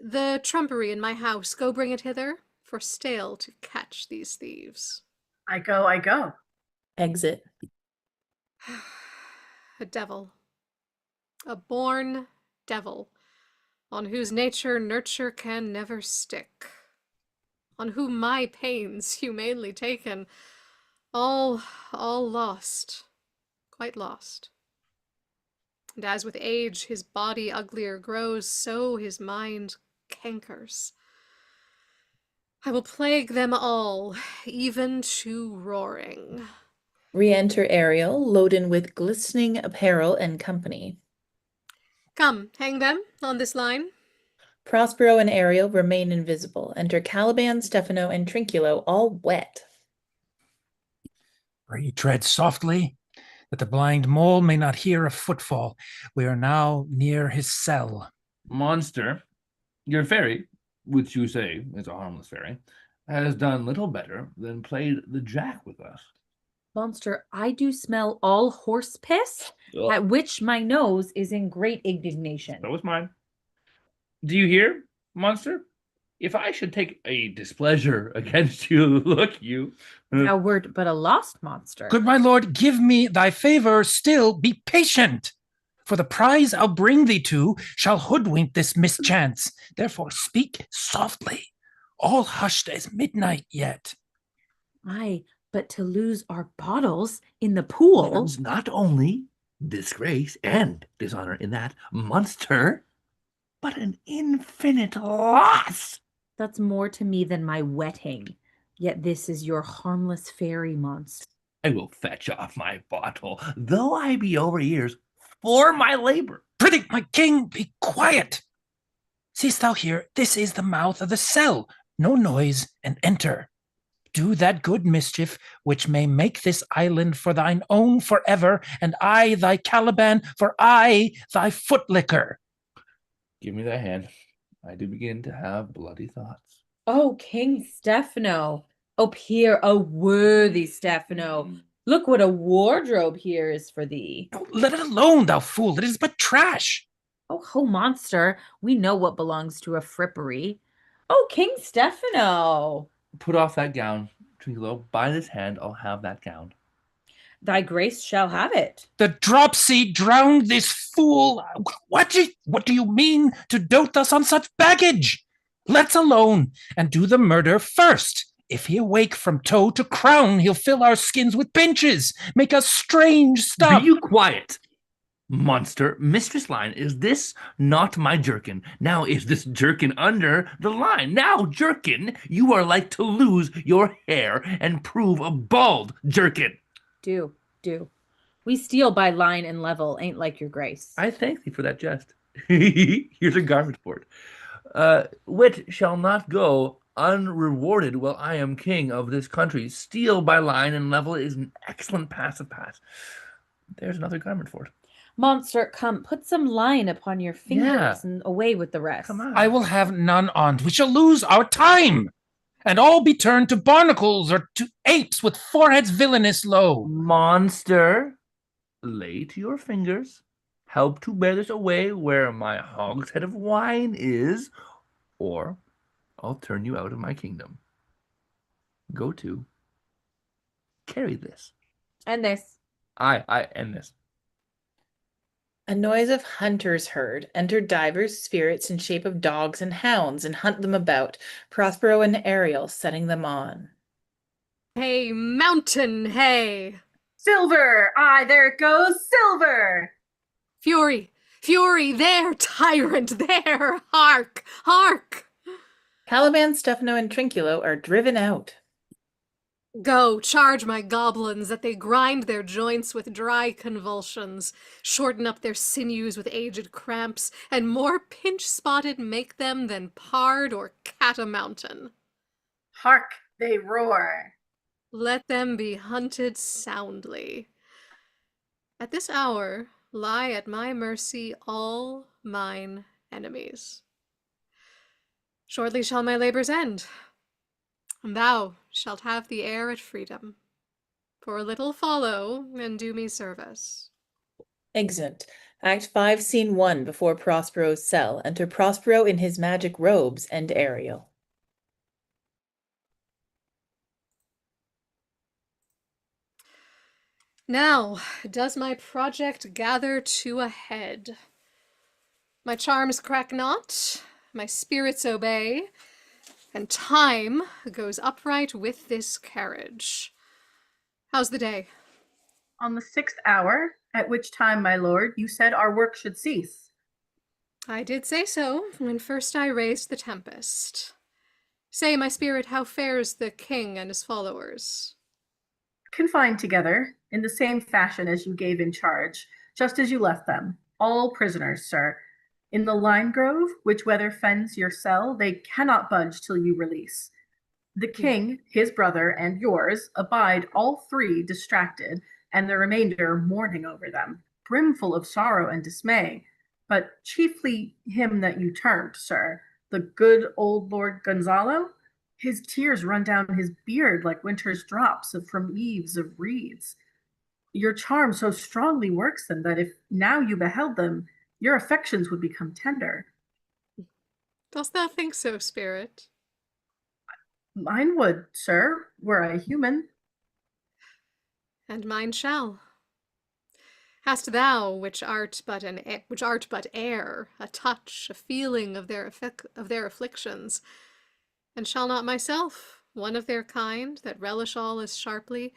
The trumpery in my house, go bring it hither, for stale to catch these thieves. I go. Exit. A devil. A born devil, on whose nature nurture can never stick. On whom my pains, humanely taken, all lost, quite lost. And as with age his body uglier grows, so his mind cankers. I will plague them all, even to roaring. Re-enter Ariel, loaden with glistening apparel and company. Come, hang them on this line. Prospero and Ariel remain invisible. Enter Caliban, Stephano, and Trinculo, all wet. Pray tread softly, that the blind mole may not hear a footfall. We are now near his cell. Monster, your fairy, which you say is a harmless fairy, has done little better than played the jack with us. Monster, I do smell all horse piss, Ugh. at which my nose is in great indignation. So is mine. Do you hear, monster? If I should take a displeasure against you, look you. Thou wert but a lost monster. Good my lord, give me thy favor, still be patient. For the prize I'll bring thee to shall hoodwink this mischance. Therefore speak softly, all hushed as midnight yet. Aye, but to lose our bottles in the pool. There's not only disgrace and dishonor in that, monster, but an infinite loss. That's more to me than my wetting. Yet this is your harmless fairy monster. I will fetch off my bottle, though I be over years, for my labor. Prithee, my king, be quiet. Seest thou here, this is the mouth of the cell. No noise, and enter. Do that good mischief which may make this island for thine own forever, and I thy Caliban, for I thy footlicker. Give me thy hand. I do begin to have bloody thoughts. Oh, King Stephano. Oh, here, a worthy Stephano. Look what a wardrobe here is for thee. Oh, let it alone, thou fool. It is but trash. Oh, monster. We know what belongs to a frippery. Oh, King Stephano. Put off that gown, Trinculo. By this hand, I'll have that gown. Thy grace shall have it. The dropsy drowned this fool. What do you mean to dote thus on such baggage? Let's alone, and do the murder first. If he awake from toe to crown, he'll fill our skins with pinches, make us strange stuff. Be you quiet, monster. Mistress Line, is this not my jerkin? Now is this jerkin under the line? Now, jerkin, you are like to lose your hair and prove a bald jerkin. Do. We steal by line and level, ain't like your grace. I thank thee for that jest. Here's a garment for it. Wit shall not go unrewarded while I am king of this country. Steel by line and level is an excellent passive pass. There's another garment for it. Monster, come, put some line upon your fingers Yeah. and away with the rest. Come on. I will have none on't. We shall lose our time, and all be turned to barnacles or to apes with foreheads villainous low. Monster, lay to your fingers. Help to bear this away where my hogshead of wine is, or I'll turn you out of my kingdom. Go to. Carry this. And this. I end this. A noise of hunters heard. Enter divers spirits in shape of dogs and hounds and hunt them about. Prospero and Ariel setting them on. Hey, mountain, hey! Silver! Aye, there it goes, silver! Fury, fury, there, tyrant, there! Hark, hark! Caliban, Stephano, and Trinculo are driven out. Go, charge my goblins, that they grind their joints with dry convulsions, shorten up their sinews with aged cramps, and more pinch-spotted make them than pard or catamountain. Hark, they roar. Let them be hunted soundly. At this hour lie at my mercy all mine enemies. Shortly shall my labors end, and thou shalt have the air at freedom. For a little follow and do me service. Exit. Act 5, Scene 1, before Prospero's cell. Enter Prospero in his magic robes and Ariel. Now does my project gather to a head. My charms crack not, my spirits obey, and time goes upright with this carriage. How's the day? On the 6th hour, at which time, my lord, you said our work should cease. I did say so when first I raised the Tempest. Say, my spirit, how fares the king and his followers? Confined together, in the same fashion as you gave in charge, just as you left them, all prisoners, sir. In the lime grove, which weather fends your cell, they cannot budge till you release. The king, his brother, and yours abide all three distracted, and the remainder mourning over them, brimful of sorrow and dismay. But chiefly him that you termed, sir, the good old Lord Gonzalo, his tears run down his beard like winter's drops from eaves of reeds. Your charm so strongly works them that if now you beheld them, your affections would become tender. Dost thou think so, spirit? Mine would, sir, were I human. And mine shall. Hast thou, which art but air, a touch, a feeling of their afflictions, and shall not myself, one of their kind, that relish all as sharply,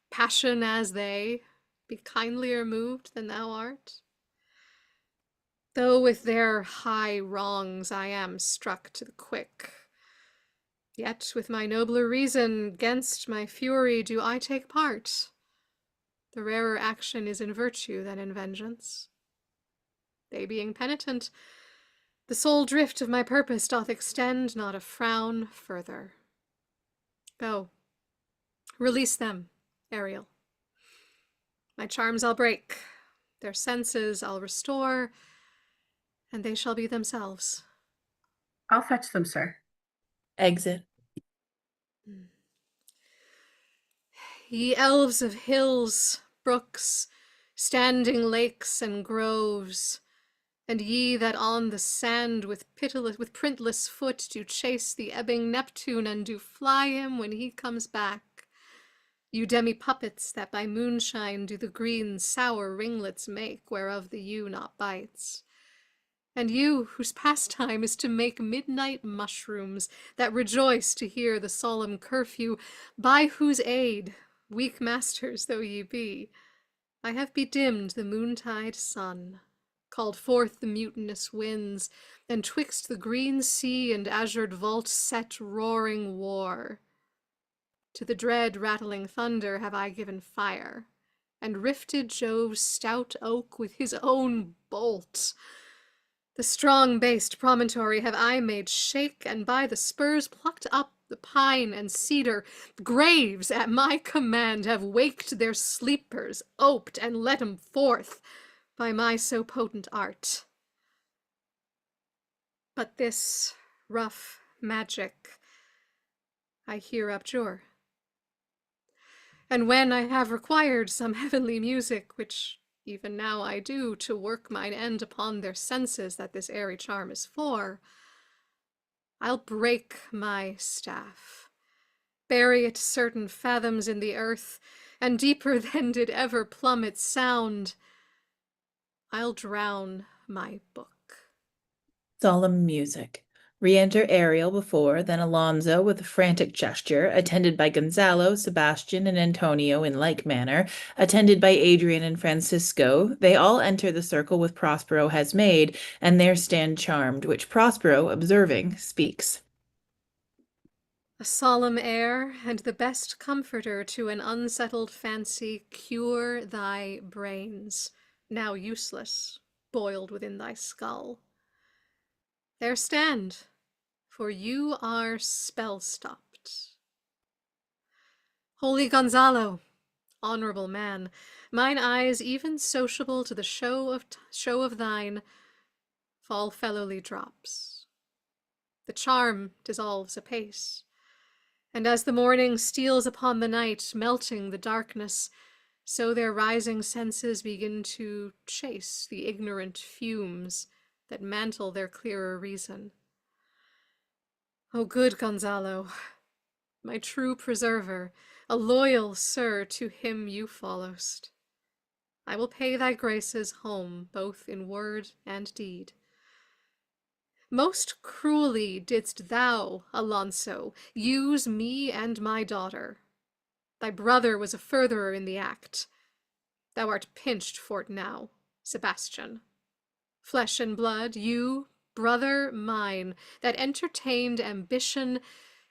passion as they, be kindlier moved than thou art? Though with their high wrongs I am struck to the quick, yet with my nobler reason 'gainst my fury do I take part. The rarer action is in virtue than in vengeance. They being penitent, the sole drift of my purpose doth extend not a frown further. Go, release them, Ariel. My charms I'll break, their senses I'll restore, and they shall be themselves. I'll fetch them, sir. Exit. Ye elves of hills, brooks, standing lakes and groves, and ye that on the sand with printless foot do chase the ebbing Neptune and do fly him when he comes back, you demi-puppets that by moonshine do the green sour ringlets make, whereof the yew not bites, and you whose pastime is to make midnight mushrooms that rejoice to hear the solemn curfew, by whose aid, weak masters though ye be, I have bedimmed the moontide sun, called forth the mutinous winds, and twixt the green sea and azured vault set roaring war. To the dread rattling thunder have I given fire, and rifted Jove's stout oak with his own bolt. The strong-based promontory have I made shake, and by the spurs plucked up the pine and cedar. Graves at my command have waked their sleepers, oped and let 'em forth by my so potent art. But this rough magic I here abjure. And when I have required some heavenly music, which even now I do, to work mine end upon their senses that this airy charm is for, I'll break my staff, bury it certain fathoms in the earth, and deeper than did ever plummet sound, I'll drown my book. Solemn music. Re-enter Ariel before, then Alonso with a frantic gesture, attended by Gonzalo, Sebastian, and Antonio in like manner, attended by Adrian and Francisco. They all enter the circle which Prospero has made, and there stand charmed, which Prospero, observing, speaks. A solemn air, and the best comforter to an unsettled fancy, cure thy brains, now useless, boiled within thy skull. There stand, for you are spell-stopped. Holy Gonzalo, honorable man, mine eyes, even sociable to the show of thine, fall fellowly drops. The charm dissolves apace, and as the morning steals upon the night, melting the darkness, so their rising senses begin to chase the ignorant fumes that mantle their clearer reason. O good Gonzalo, my true preserver, a loyal sir, to him you followst, I will pay thy graces home both in word and deed. Most cruelly didst thou, Alonso, use me and my daughter. Thy brother was a furtherer in the act. Thou art pinched for't now, Sebastian. Flesh and blood, you, brother mine, that entertained ambition,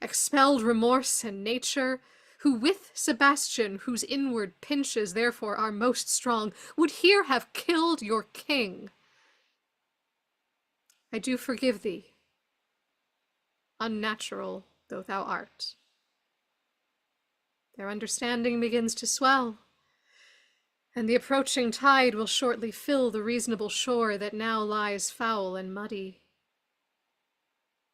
expelled remorse and nature, who with Sebastian, whose inward pinches therefore are most strong, would here have killed your king. I do forgive thee, unnatural though thou art. Their understanding begins to swell, and the approaching tide will shortly fill the reasonable shore that now lies foul and muddy.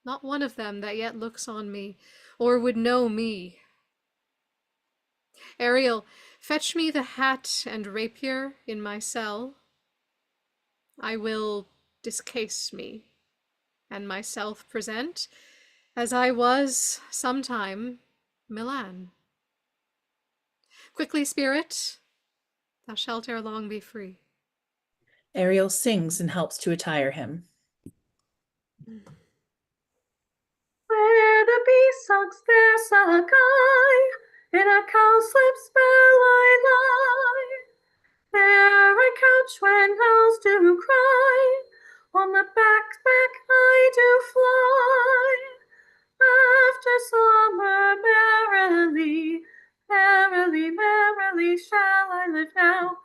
Not one of them that yet looks on me, or would know me. Ariel, fetch me the hat and rapier in my cell. I will discase me, and myself present, as I was sometime Milan. Quickly, spirit, thou shalt ere long be free. Ariel sings and helps to attire him. Where the bee sucks, there suck I. In a cowslip spell I lie. There I couch when owls do cry. On the back I do fly. After summer merrily, merrily, merrily shall I live now,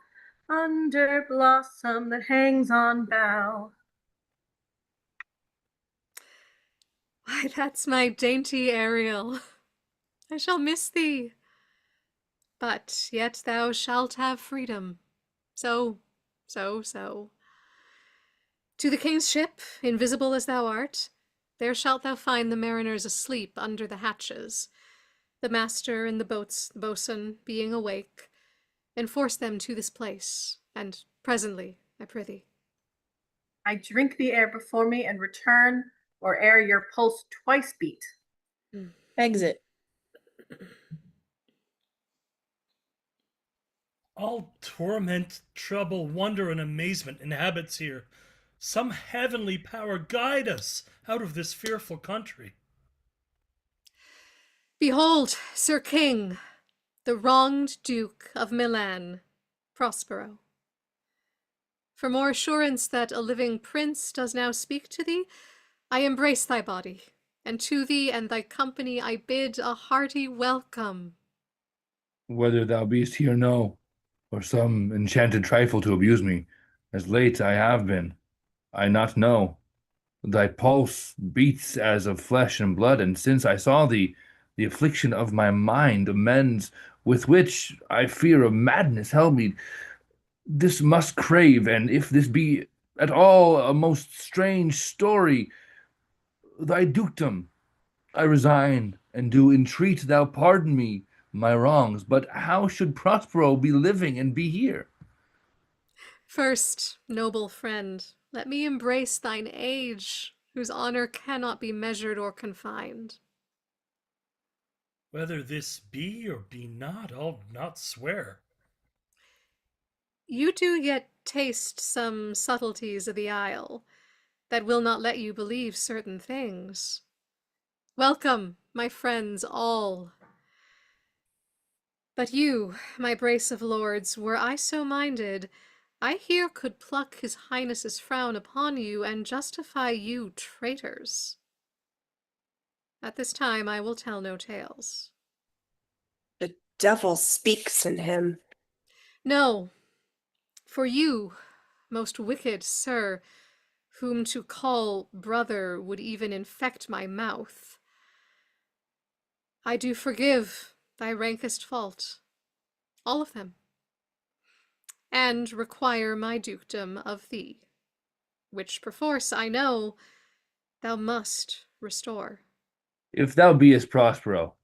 under blossom that hangs on bough. Why, that's my dainty Ariel. I shall miss thee. But yet thou shalt have freedom. So. To the king's ship, invisible as thou art, there shalt thou find the mariners asleep under the hatches, the master and the boatswain being awake, and force them to this place, and presently, I prithee. I drink the air before me and return, or ere your pulse twice beat. Exit. All torment, trouble, wonder, and amazement inhabits here. Some heavenly power guide us out of this fearful country. Behold, Sir King, the wronged Duke of Milan, Prospero. For more assurance that a living prince does now speak to thee, I embrace thy body, and to thee and thy company I bid a hearty welcome. Whether thou beest here, no, or some enchanted trifle to abuse me, as late I have been. I not know. Thy pulse beats as of flesh and blood, and since I saw thee, the affliction of my mind amends, with which I fear of madness held me. This must crave, and if this be at all a most strange story, thy dukedom I resign, and do entreat thou pardon me my wrongs. But how should Prospero be living and be here? First, noble friend, let me embrace thine age, whose honor cannot be measured or confined. Whether this be or be not, I'll not swear. You do yet taste some subtleties of the isle that will not let you believe certain things. Welcome, my friends all. But you, my brace of lords, were I so minded, I here could pluck his highness's frown upon you and justify you traitors. At this time I will tell no tales. The devil speaks in him. No, for you, most wicked sir, whom to call brother would even infect my mouth, I do forgive thy rankest fault, all of them, and require my dukedom of thee, which perforce I know thou must restore. If thou beest Prospero,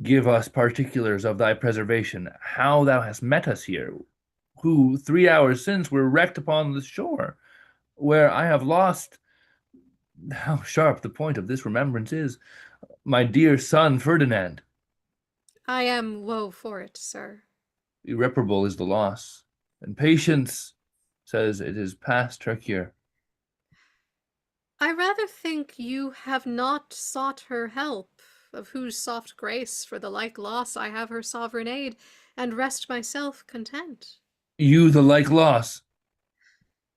give us particulars of thy preservation, how thou hast met us here, who 3 hours since were wrecked upon the shore, where I have lost, how sharp the point of this remembrance is, my dear son Ferdinand. I am woe for it, sir. Irreparable is the loss, and patience says it is past her cure. I rather think you have not sought her help, of whose soft grace for the like loss I have her sovereign aid, and rest myself content. You the like loss?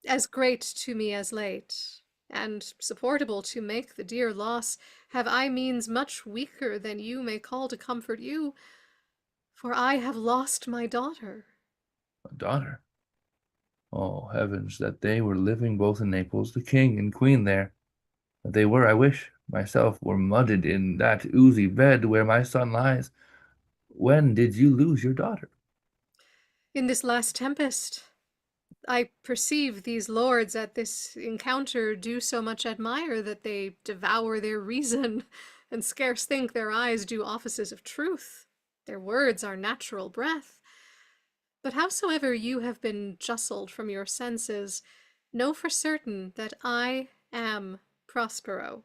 As great to me as late, and supportable to make the dear loss, have I means much weaker than you may call to comfort you, for I have lost my daughter. A daughter? Oh, heavens, that they were living both in Naples, the king and queen there. That they were, I wish, myself were mudded in that oozy bed where my son lies. When did you lose your daughter? In this last tempest. I perceive these lords at this encounter do so much admire that they devour their reason, and scarce think their eyes do offices of truth. Their words are natural breath. But howsoever you have been justled from your senses, know for certain that I am Prospero,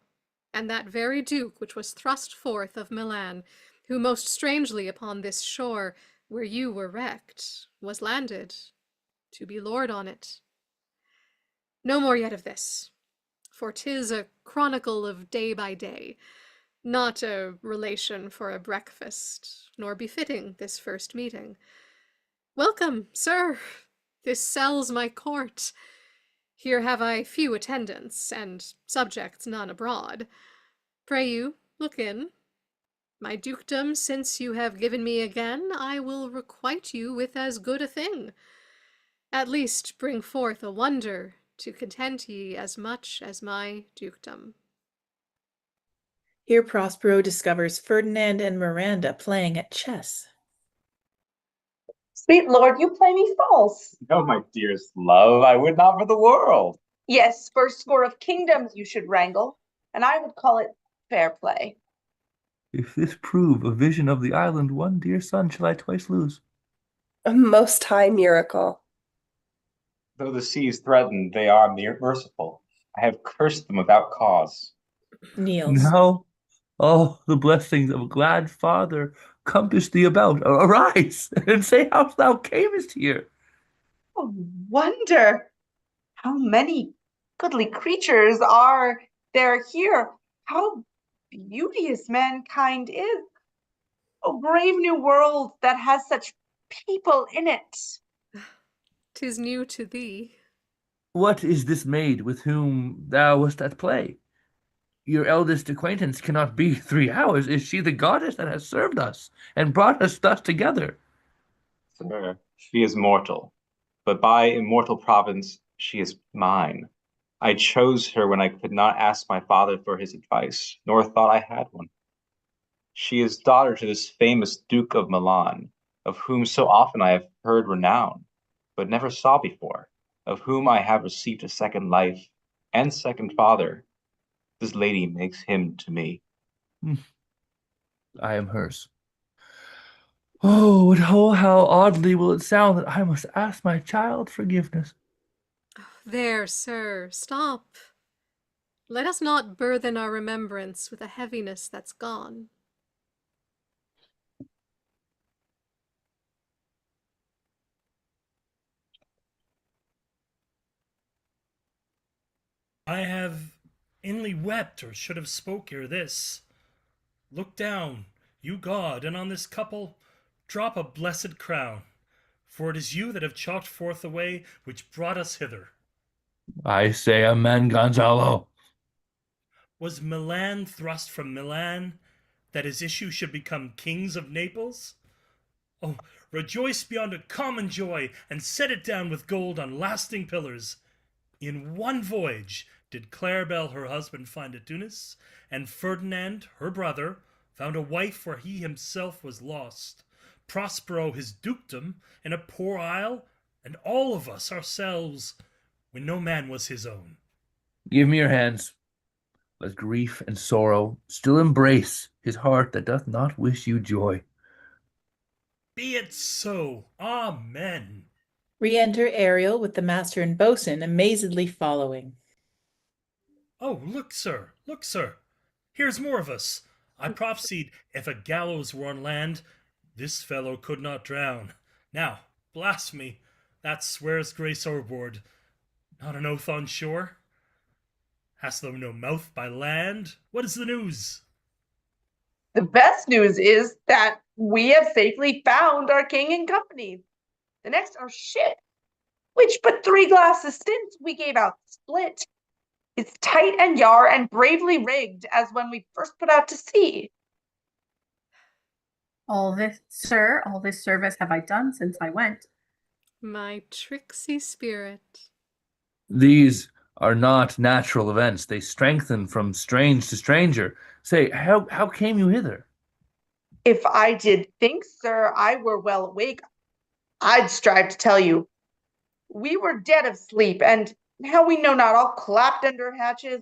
and that very duke which was thrust forth of Milan, who most strangely upon this shore, where you were wrecked, was landed, to be lord on it. No more yet of this, for 'tis a chronicle of day by day, not a relation for a breakfast, nor befitting this first meeting. Welcome, sir, this cell's my court. Here have I few attendants, and subjects none abroad. Pray you, look in. My dukedom, since you have given me again, I will requite you with as good a thing. At least bring forth a wonder to content ye as much as my dukedom. Here Prospero discovers Ferdinand and Miranda playing at chess. Sweet lord, you play me false. No, my dearest love, I would not for the world. Yes, first score of kingdoms you should wrangle, and I would call it fair play. If this prove a vision of the island, one dear son shall I twice lose. A most high miracle. Though the seas threaten, they are merciful. I have cursed them without cause. Kneels. Now, oh, the blessings of a glad father compass thee about. Arise, and say how thou camest here. Oh, wonder! How many goodly creatures are there here? How beauteous mankind is! Oh, brave new world that has such people in it! 'Tis new to thee. What is this maid with whom thou wast at play? Your eldest acquaintance cannot be 3 hours. Is she the goddess that has served us and brought us thus together? Sir, she is mortal, but by immortal province she is mine. I chose her when I could not ask my father for his advice, nor thought I had one. She is daughter to this famous Duke of Milan, of whom so often I have heard renown, but never saw before, of whom I have received a second life and second father. This lady makes him to me. I am hers. Oh, and oh, how oddly will it sound that I must ask my child forgiveness. There, sir, stop. Let us not burthen our remembrance with a heaviness that's gone. I have inly wept, or should have spoke ere this. Look down, you God, and on this couple drop a blessed crown, for it is you that have chalked forth the way which brought us hither. I say amen, Gonzalo. Was Milan thrust from Milan, that his issue should become kings of Naples? Oh, rejoice beyond a common joy, and set it down with gold on lasting pillars. In one voyage did Claribel her husband find at Tunis, and Ferdinand, her brother, found a wife where he himself was lost. Prospero his dukedom in a poor isle, and all of us ourselves, when no man was his own. Give me your hands. Let grief and sorrow still embrace his heart that doth not wish you joy. Be it so. Amen. Re-enter Ariel with the master and boatswain amazedly following. Oh, look, sir, look, sir. Here's more of us. I prophesied if a gallows were on land, this fellow could not drown. Now, blasphemy, that swears grace overboard. Not an oath on shore? Hast thou no mouth by land? What is the news? The best news is that we have safely found our king and company. The next, our ship, which but 3 glasses since we gave out split, is tight and yar and bravely rigged as when we first put out to sea. All this, sir, all this service have I done since I went. My tricksy spirit. These are not natural events. They strengthen from strange to stranger. Say, how came you hither? If I did think, sir, I were well awake, I'd strive to tell you. We were dead of sleep, and now we know not, all clapped under hatches,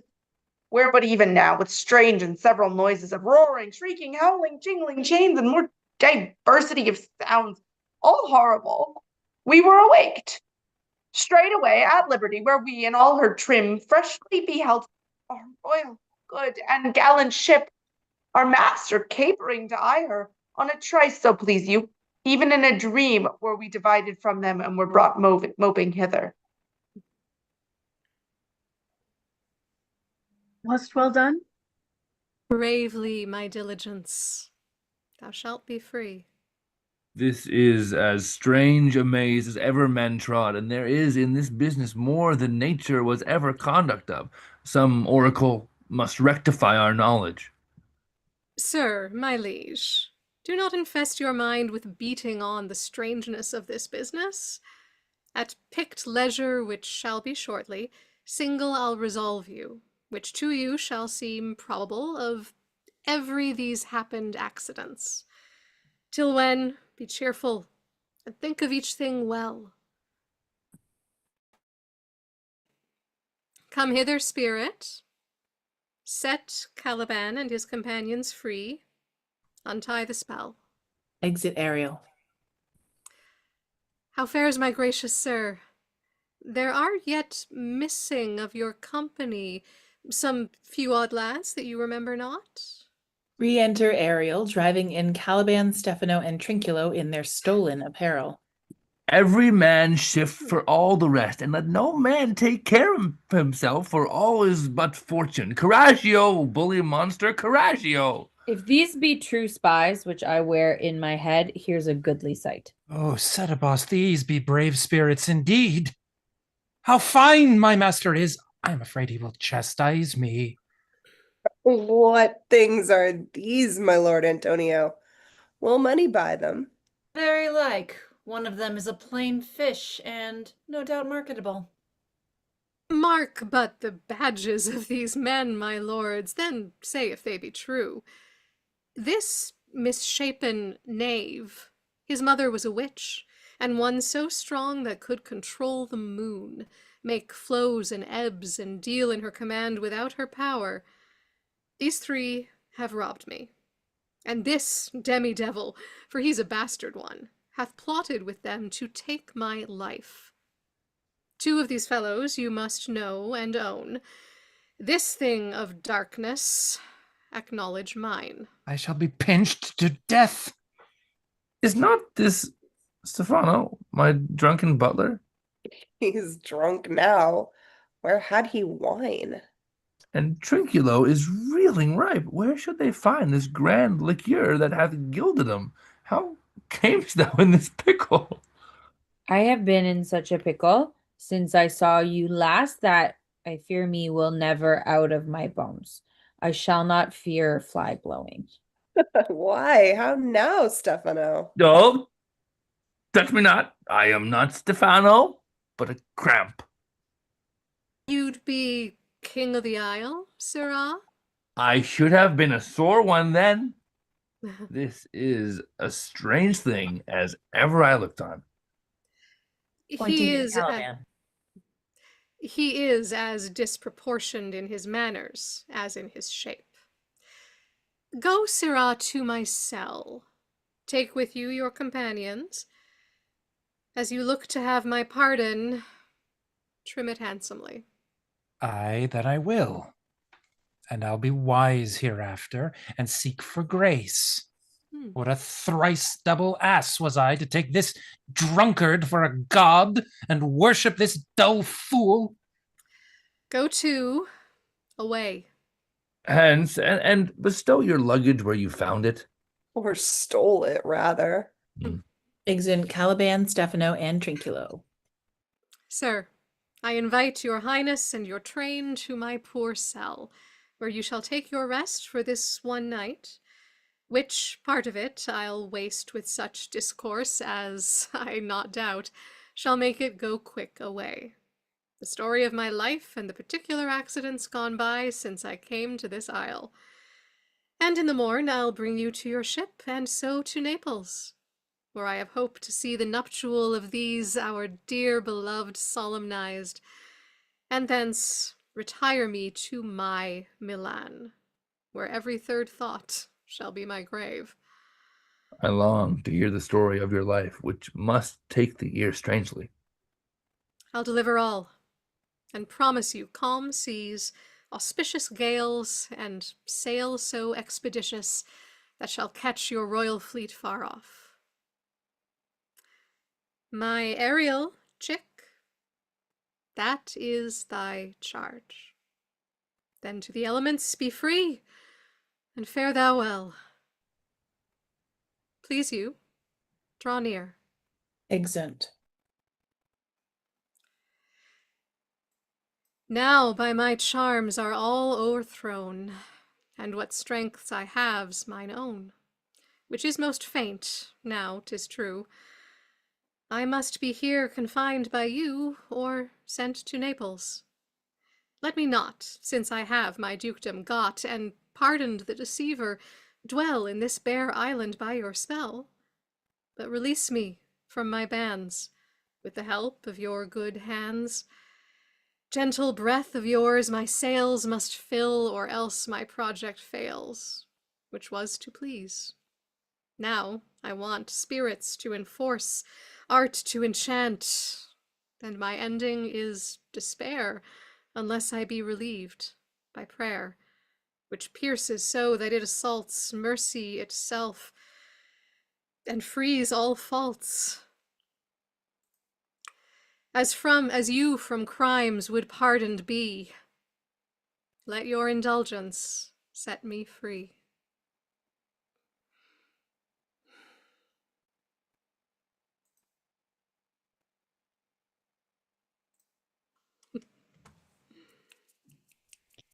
where but even now, with strange and several noises of roaring, shrieking, howling, jingling chains, and more diversity of sounds, all horrible, we were awaked. Straightway at liberty, where we in all her trim freshly beheld our royal, good, and gallant ship, our master capering to eye her, on a trice, so please you, even in a dream were we divided from them and were brought moping hither. Was't well done? Bravely, my diligence. Thou shalt be free. This is as strange a maze as ever men trod, and there is in this business more than nature was ever conduct of. Some oracle must rectify our knowledge. Sir, my liege, do not infest your mind with beating on the strangeness of this business. At picked leisure, which shall be shortly, single I'll resolve you, which to you shall seem probable of every these happened accidents. Till when, be cheerful, and think of each thing well. Come hither, spirit. Set Caliban and his companions free. Untie the spell. Exit Ariel. How fares my gracious sir? There are yet missing of your company some few odd lads that you remember not? Re-enter Ariel, driving in Caliban, Stephano, and Trinculo in their stolen apparel. Every man shift for all the rest, and let no man take care of himself, for all is but fortune. Coraggio, bully monster, coraggio! If these be true spies, which I wear in my head, here's a goodly sight. Oh, Setebos, these be brave spirits indeed. How fine my master is! I am afraid he will chastise me. What things are these, my lord Antonio? Will money buy them? Very like. One of them is a plain fish, and no doubt marketable. Mark but the badges of these men, my lords, then say if they be true. This misshapen knave, his mother was a witch, and one so strong that could control the moon, make flows and ebbs, and deal in her command without her power. These three have robbed me. And this demi-devil, for he's a bastard one, hath plotted with them to take my life. 2 of these fellows you must know and own. This thing of darkness, acknowledge mine. I shall be pinched to death. Is not this Stephano, my drunken butler? He's drunk now. Where had he wine? And Trinculo is reeling ripe. Where should they find this grand liqueur that hath gilded him? How camest thou in this pickle? I have been in such a pickle since I saw you last that I fear me will never out of my bones. I shall not fear fly blowing. Why? How now, Stephano? No, touch me not. I am not Stephano, but a cramp. You'd be king of the isle, sirrah? I should have been a sore one then. This is a strange thing as ever I looked on. He is as disproportioned in his manners as in his shape. Go, sirrah, to my cell. Take with you your companions. As you look to have my pardon, trim it handsomely. Aye, that I will. And I'll be wise hereafter, and seek for grace. What a thrice double ass was I to take this drunkard for a god, and worship this dull fool. Go to, away. Hence, and bestow your luggage where you found it. Or stole it, rather. Exeunt Caliban, Stephano, and Trinculo. Sir, I invite your highness and your train to my poor cell, where you shall take your rest for this one night, which part of it I'll waste with such discourse as, I not doubt, shall make it go quick away. The story of my life and the particular accidents gone by since I came to this isle. And in the morn I'll bring you to your ship, and so to Naples, where I have hoped to see the nuptial of these our dear beloved solemnized, and thence retire me to my Milan, where every third thought shall be my grave. I long to hear the story of your life, which must take the ear strangely. I'll deliver all, and promise you calm seas, auspicious gales, and sail so expeditious that shall catch your royal fleet far off. My Ariel, chick, that is thy charge. Then to the elements be free, and fare thou well. Please you, draw near. Exeunt. Now by my charms are all o'erthrown, and what strengths I have's mine own, which is most faint, now 'tis true. I must be here confined by you, or sent to Naples. Let me not, since I have my dukedom got, and pardoned the deceiver, dwell in this bare island by your spell, but release me from my bands, with the help of your good hands. Gentle breath of yours my sails must fill, or else my project fails, which was to please. Now I want spirits to enforce, art to enchant, and my ending is despair, unless I be relieved by prayer, which pierces so that it assaults mercy itself, and frees all faults. As you from crimes would pardoned be, let your indulgence set me free.